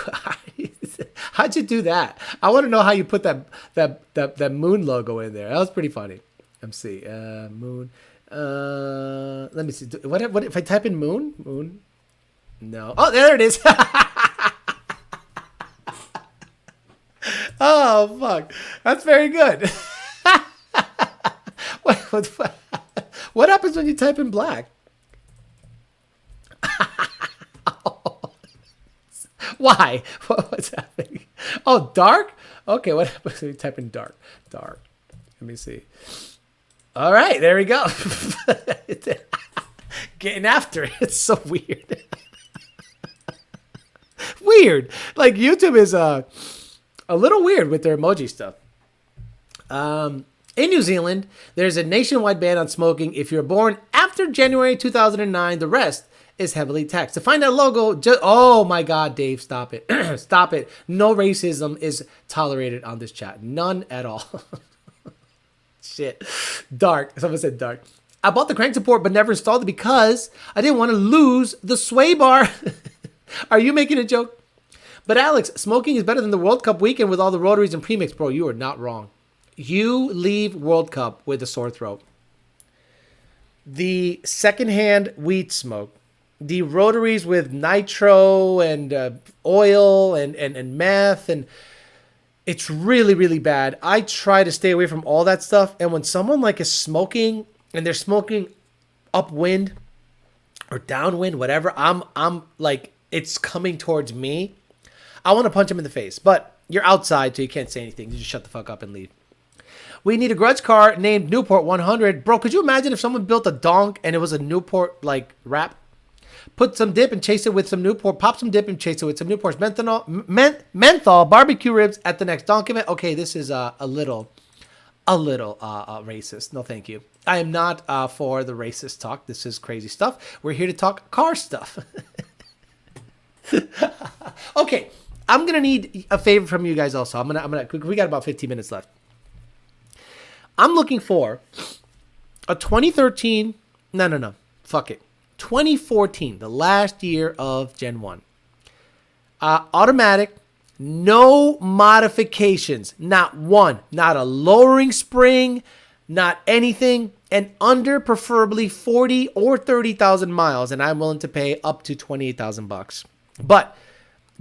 A: How'd you do that? I want to know how you put that moon logo in there. That was pretty funny. Let me see. Moon. Let me see. What if I type in moon? Moon. No. Oh, there it is. Oh, fuck. That's very good. What happens when you type in black? Why? What's happening? Oh, dark? Okay, what happens when you type in dark? Dark. Let me see. All right, there we go. Getting after it. It's so weird. Weird. Like, YouTube is a little weird with their emoji stuff. In New Zealand, there's a nationwide ban on smoking if you're born after January 2009. The rest is heavily taxed. To find that logo, oh my God, Dave, stop it. Stop it. No racism is tolerated on this chat. None at all. Shit. Dark. Someone said dark. I bought the crank support but never installed it because I didn't want to lose the sway bar. Are you making a joke? But Alex, smoking is better than the World Cup weekend with all the rotaries and premix. Bro, you are not wrong. You leave World Cup with a sore throat. The secondhand weed smoke, the rotaries with nitro and oil and meth, and it's really, really bad. I try to stay away from all that stuff. And when someone like is smoking and they're smoking upwind or downwind, whatever, I'm like, it's coming towards me. I want to punch him in the face, but you're outside, so you can't say anything. You just shut the fuck up and leave. We need a grudge car named Newport 100. Bro, could you imagine if someone built a donk and it was a Newport, like, wrap? Put some dip and chase it with some Newport. Pop some dip and chase it with some Newport's menthol barbecue ribs at the next donk event. Okay, this is a little racist. No, thank you. I am not for the racist talk. This is crazy stuff. We're here to talk car stuff. Okay, I'm gonna need a favor from you guys also. I'm gonna. We got about 15 minutes left. I'm looking for a 2013. No. Fuck it. 2014, the last year of Gen 1. Automatic, no modifications. Not one. Not a lowering spring, not anything. And under preferably 40 or 30,000 miles. And I'm willing to pay up to 28,000 bucks. But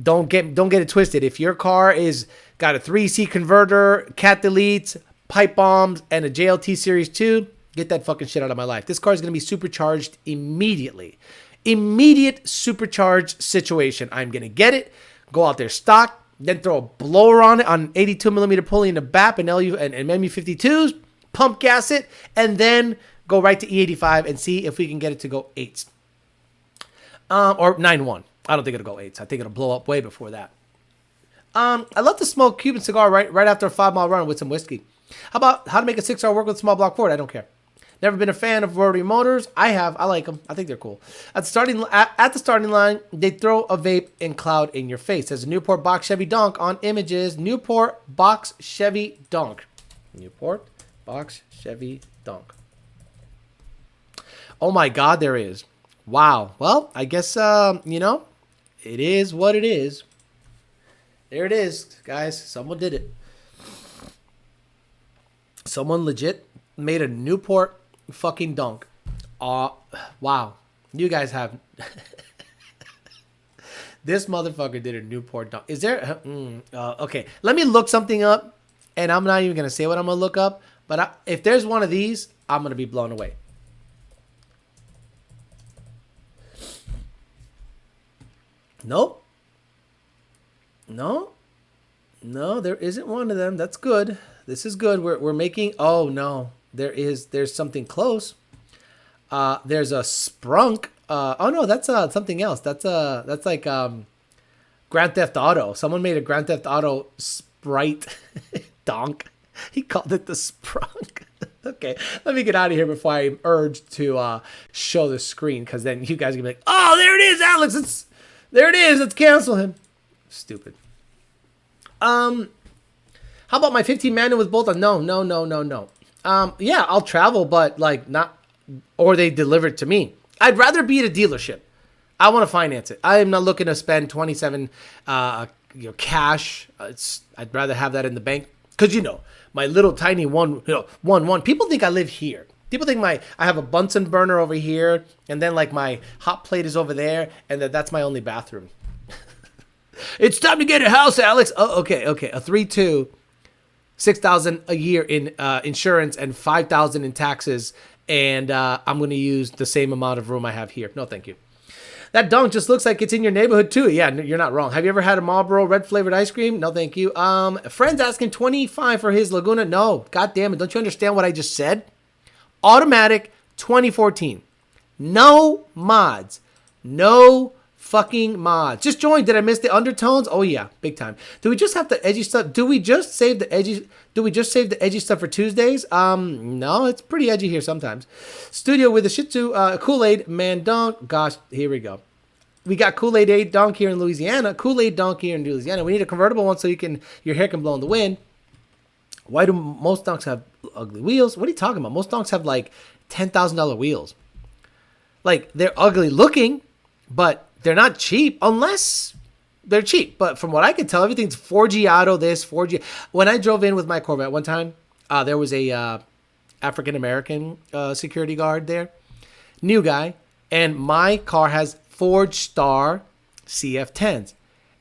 A: don't get it twisted. If your car is got a 3C converter, cat deletes, pipe bombs, and a JLT Series 2, get that fucking shit out of my life. This car is going to be supercharged immediately. Immediate supercharged situation. I'm going to get it, go out there stock, then throw a blower on it on 82 millimeter pulley in the BAP and LU and MU52s, pump gas it, and then go right to E85 and see if we can get it to go 8s. Or 9.1. I don't think it'll go 8s. I think it'll blow up way before that. I love to smoke Cuban cigar right after a 5-mile run with some whiskey. How about how to make a 6-hour work with small block Ford? I don't care. Never been a fan of rotary motors. I have. I like them. I think they're cool. At the starting line, they throw a vape and cloud in your face. There's a Newport box Chevy Donk on images. Newport box Chevy Donk. Newport box Chevy Donk. Oh my God, there is. Wow. Well, I guess, it is what it is. There it is, guys. Someone did it. Someone legit made a Newport fucking donk. Wow. You guys have... This motherfucker did a Newport donk. Is there... okay. Let me look something up. And I'm not even going to say what I'm going to look up. But if there's one of these, I'm going to be blown away. Nope. No, there isn't one of them. That's good. This is good. We're making. Oh no, there's something close. There's a Sprunk. Oh no, that's something else. That's like Grand Theft Auto. Someone made a Grand Theft Auto Sprite donk. He called it the Sprunk. Okay, let me get out of here before I'm urged to show the screen, because then you guys are gonna be like, oh, there it is, Alex. There it is. Let's cancel him. Stupid. How about my 15 manual with bolt on? No. Yeah, I'll travel, but like not, or they deliver it to me. I'd rather be at a dealership. I want to finance it. I am not looking to spend 27 cash. I'd rather have that in the bank because my little tiny one. People think I live here. People think I have a Bunsen burner over here, and then like my hot plate is over there, and that's my only bathroom. It's time to get a house, Alex. Oh, okay. A 3-2, $6,000 a year in insurance and $5,000 in taxes, and I'm going to use the same amount of room I have here. No, thank you. That dunk just looks like it's in your neighborhood too. Yeah, you're not wrong. Have you ever had a Marlboro red flavored ice cream? No, thank you. Friend's asking 25 for his Laguna. No, God damn it. Don't you understand what I just said? Automatic 2014. No mods. No fucking mods. Just joined. Did I miss the undertones? Oh yeah, big time. Do we just have the edgy stuff? Do we just save the edgy stuff for Tuesdays? No, it's pretty edgy here sometimes. Studio with a Shih Tzu, Kool-Aid man donk. Gosh, here we go. We got Kool-Aid donk here in Louisiana. Kool-Aid donk here in Louisiana. We need a convertible one so your hair can blow in the wind. Why do most donks have ugly wheels? What are you talking about? Most donks have like $10,000 wheels. Like they're ugly looking, but they're not cheap unless they're cheap. But from what I can tell, everything's 4G auto this, 4G. When I drove in with my Corvette one time, there was a African-American security guard there. New guy. And my car has Forge Star CF10s.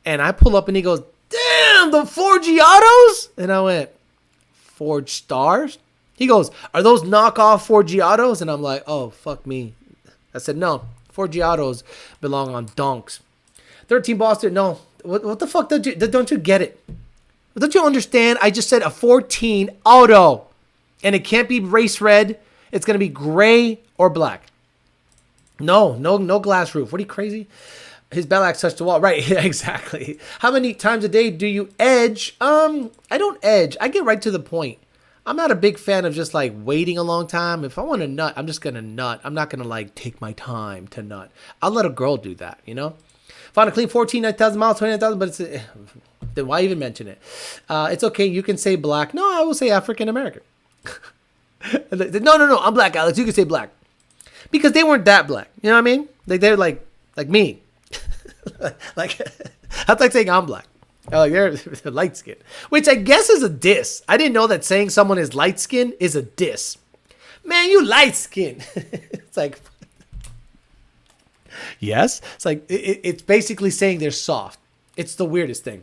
A: And I pull up and he goes, damn, the 4G autos? And I went, Forge Stars? He goes, are those knockoff 4G autos? And I'm like, oh, fuck me. I said, no. 4G autos belong on donks. 13 Boston, no. What the fuck don't you get it? Don't you understand? I just said a 14 auto. And it can't be race red. It's going to be gray or black. No glass roof. What are you, crazy? His bell axe touched the wall. Right, yeah, exactly. How many times a day do you edge? I don't edge. I get right to the point. I'm not a big fan of just like waiting a long time. If I want to nut, I'm just going to nut. I'm not going to like take my time to nut. I'll let a girl do that, Found a clean 9,000 miles, 29,000, but then why even mention it? It's okay. You can say black. No, I will say African American. No, I'm black, Alex. You can say black. Because they weren't that black. You know what I mean? Like they're like me. Like that's like saying I'm black. Oh, they're light skin, which I guess is a diss. I didn't know that saying someone is light skin is a diss. Man, you light skin. It's like, yes. It's like it's basically saying they're soft. It's the weirdest thing.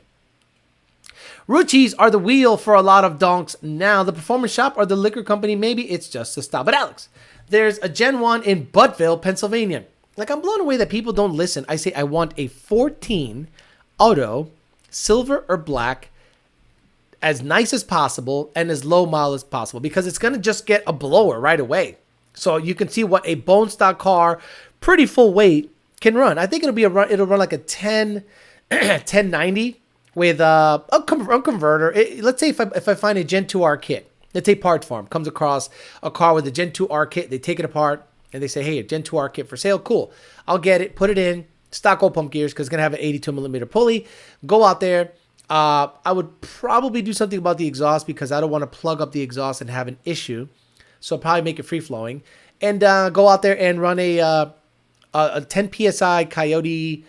A: Ruchis are the wheel for a lot of donks now. The performance shop or the liquor company, maybe it's just a style. But Alex, there's a Gen 1 in Buttville, Pennsylvania. Like, I'm blown away that people don't listen. I say I want a 14 auto, silver or black, as nice as possible and as low mile as possible, because it's going to just get a blower right away. So you can see what a bone stock car, pretty full weight, can run. I think it'll run like a 1090 with a converter. Let's say if I find a Gen 2R kit, let's say Parts Farm comes across a car with a Gen 2R kit, they take it apart and they say, hey, a Gen 2R kit for sale. Cool. I'll get it, put it in, stock oil pump gears, because it's going to have an 82 millimeter pulley. Go out there. I would probably do something about the exhaust because I don't want to plug up the exhaust and have an issue. So I'll probably make it free flowing and go out there and run a 10 PSI Coyote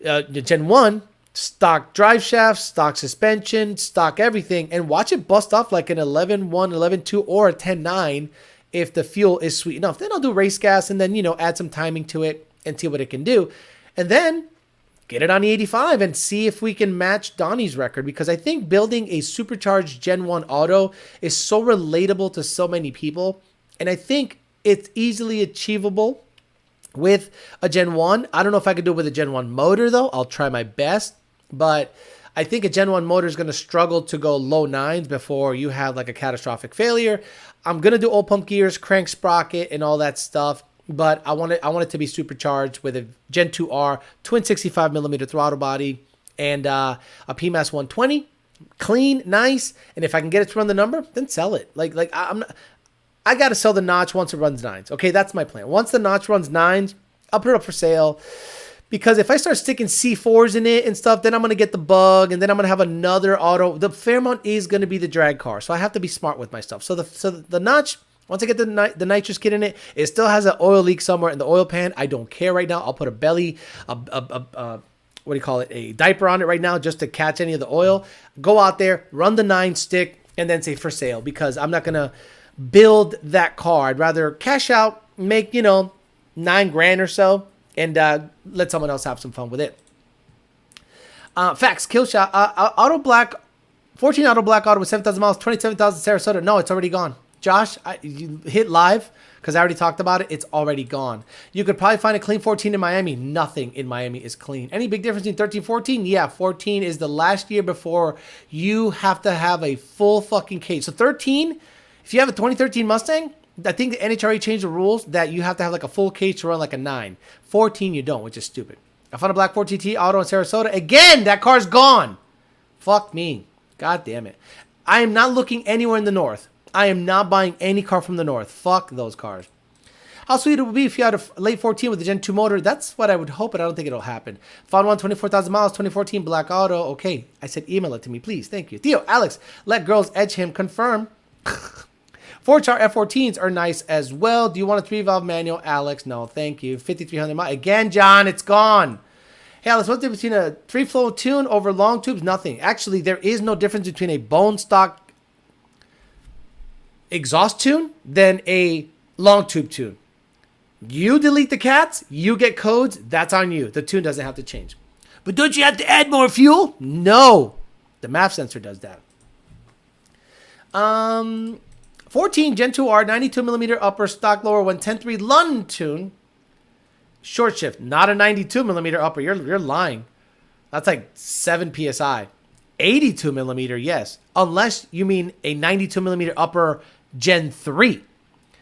A: Gen 1 stock drive shaft, stock suspension, stock everything, and watch it bust off like an 11.1, 11.2, or a 10.9 if the fuel is sweet enough. Then I'll do race gas and then, add some timing to it and see what it can do. And then get it on the 85 and see if we can match Donnie's record, because I think building a supercharged Gen 1 auto is so relatable to so many people. And I think it's easily achievable with a Gen 1. I don't know if I could do it with a Gen 1 motor, though. I'll try my best. But I think a Gen 1 motor is going to struggle to go low nines before you have like a catastrophic failure. I'm going to do oil pump gears, crank sprocket, and all that stuff. But I want it to be supercharged with a Gen 2R, twin 65 millimeter throttle body, and a PMAS 120. Clean, nice. And if I can get it to run the number, then sell it. I got to sell the Notch once it runs nines. Okay, that's my plan. Once the Notch runs nines, I'll put it up for sale. Because if I start sticking C4s in it and stuff, then I'm going to get the bug, and then I'm going to have another auto. The Fairmont is going to be the drag car, so I have to be smart with my stuff. So the Notch Once I get the nitrous kit in it, it still has an oil leak somewhere in the oil pan. I don't care right now. I'll put a belly, what do you call it, a diaper on it right now just to catch any of the oil. Go out there, run the 9 stick, and then say for sale, because I'm not going to build that car. I'd rather cash out, make, $9 grand or so, and let someone else have some fun with it. Facts, kill shot. Auto black, 14 auto black auto with 7,000 miles, 27,000 Sarasota. No, it's already gone. Josh, you hit live because I already talked about it. It's already gone. You could probably find a clean 14 in Miami. Nothing in Miami is clean. Any big difference in 13, 14? Yeah, 14 is the last year before you have to have a full fucking cage. So 13, if you have a 2013 Mustang, I think the NHRA changed the rules that you have to have like a full cage to run like a 9. 14, you don't, which is stupid. I found a black 4TT auto in Sarasota. Again, that car's gone. Fuck me. God damn it. I am not looking anywhere in the north. I am not buying any car from the north. Fuck those cars. How sweet it would be if you had a late 14 with a Gen 2 motor. That's what I would hope, but I don't think it'll happen. Found one, 24,000 miles, 2014 black auto. Okay, I said email it to me, please. Thank you. Theo, Alex, let girls edge him. Confirm. 4-char F14s are nice as well. Do you want a 3-valve manual, Alex? No, thank you. 5,300 miles. Again, John, it's gone. Hey, Alex, what's the difference between a 3-flow tune over long tubes? Nothing. Actually, there is no difference between a bone stock exhaust tune than a long tube tune. You delete the cats, you get codes, that's on you. The tune doesn't have to change. But don't you have to add more fuel? No. The MAF sensor does that. 14 Gen 2R 92mm upper stock lower 110.3 Lund tune. Short shift, not a 92mm upper. You're lying. That's like 7 PSI. 82mm, yes. Unless you mean a 92mm upper Gen 3.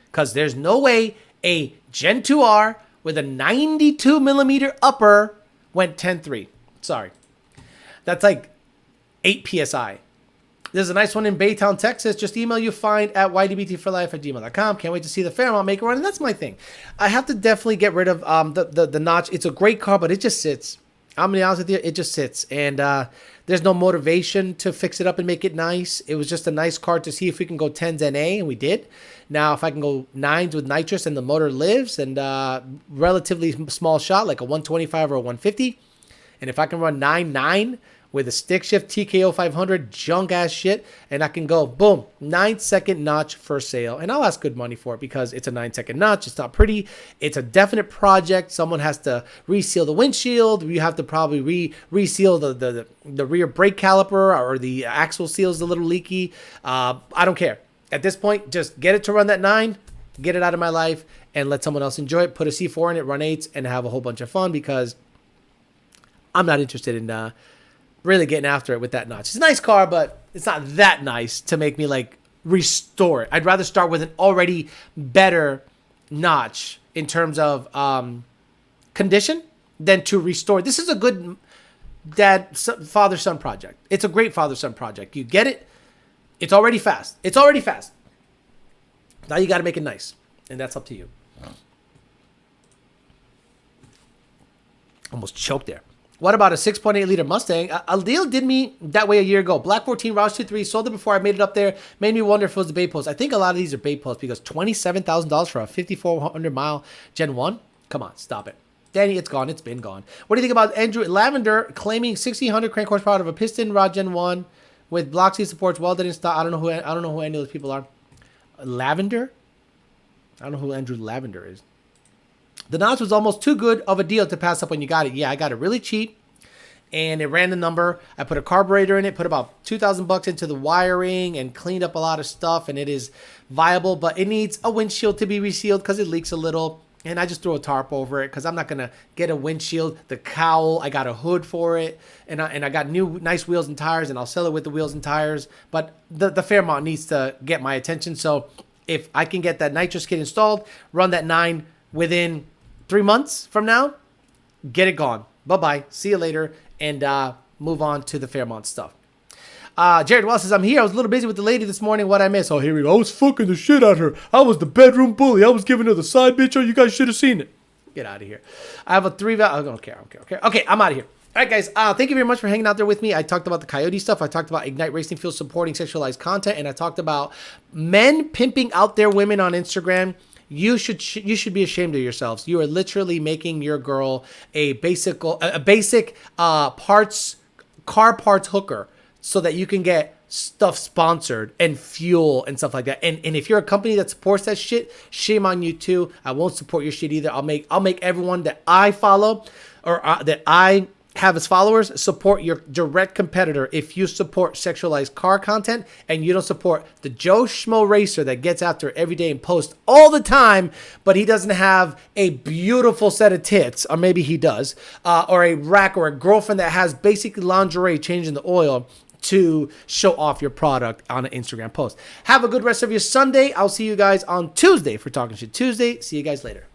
A: Because there's no way a Gen 2R with a 92mm upper went 10.3. Sorry. That's like 8 PSI. There's a nice one in Baytown, Texas. Just email you find at ydbtforlife@gmail.com. Can't wait to see the Fairmont make a run. And that's my thing. I have to definitely get rid of the notch. It's a great car, but it just sits. I'm going to be honest with you. It just sits. And there's no motivation to fix it up and make it nice. It was just a nice car to see if we can go 10s NA, and we did. Now, if I can go 9s with nitrous and the motor lives and relatively small shot, like a 125 or a 150, and if I can run 9.9 with a stick shift TKO 500 junk ass shit, and I can go boom 9-second notch for sale, and I'll ask good money for it because it's a 9-second notch. It's not pretty. It's a definite project. Someone has to reseal the windshield. You have to probably reseal the rear brake caliper, or the axle seal is a little leaky. I don't care at this point. Just get it to run that 9, get it out of my life, and let someone else enjoy it. Put a C4 in it, run 8s, and have a whole bunch of fun, because I'm not interested in really getting after it with that notch. It's a nice car, but it's not that nice to make me like restore it. I'd rather start with an already better notch in terms of condition than to restore. This is a good father-son project. It's a great father-son project. You get it. It's already fast. It's already fast. Now you got to make it nice, and that's up to you. Almost choked there. What about a 6.8 liter Mustang? A deal did me that way a year ago. Black 14 Roush 2.3, sold it before I made it up there. Made me wonder if it was the Bay Post. I think a lot of these are Bay Posts, because $27,000 for a 5,400 mile Gen 1? Come on, stop it. Danny, it's gone. It's been gone. What do you think about Andrew Lavender claiming 1,600 crank horsepower out of a piston rod Gen 1 with block C supports welded in stock? I don't know who any of those people are. Lavender? I don't know who Andrew Lavender is. The notch was almost too good of a deal to pass up when you got it. Yeah, I got it really cheap, and it ran the number. I put a carburetor in it, put about $2,000 into the wiring, and cleaned up a lot of stuff, and it is viable, but it needs a windshield to be resealed because it leaks a little, and I just throw a tarp over it because I'm not going to get a windshield. The cowl, I got a hood for it, and I got new nice wheels and tires, and I'll sell it with the wheels and tires, but the Fairmont needs to get my attention. So if I can get that nitrous kit installed, run that 9 within 3 months from now, get it gone. Bye-bye. See you later. And move on to the Fairmont stuff. Jared Wells says, I'm here. I was a little busy with the lady this morning. What I missed? Oh, here we go. I was fucking the shit out of her. I was the bedroom bully. I was giving her the side bitch. Oh, you guys should have seen it. Get out of here. I have a 3-valve. I don't care. Okay, I'm out of here. All right, guys. Thank you very much for hanging out there with me. I talked about the Coyote stuff. I talked about Ignite Racing Fuel supporting sexualized content, and I talked about men pimping out their women on Instagram. You should be ashamed of yourselves. You are literally making your girl a basic car parts hooker so that you can get stuff sponsored and fuel and stuff like that. And if you're a company that supports that shit, shame on you too. I won't support your shit either. I'll make everyone that I follow or that I have as followers support your direct competitor if you support sexualized car content and you don't support the Joe Schmo racer that gets after it every day and posts all the time, but he doesn't have a beautiful set of tits, or maybe he does, or a rack or a girlfriend that has basically lingerie changing the oil to show off your product on an Instagram post. Have a good rest of your Sunday. I'll see you guys on Tuesday for Talking Shit Tuesday. See you guys later.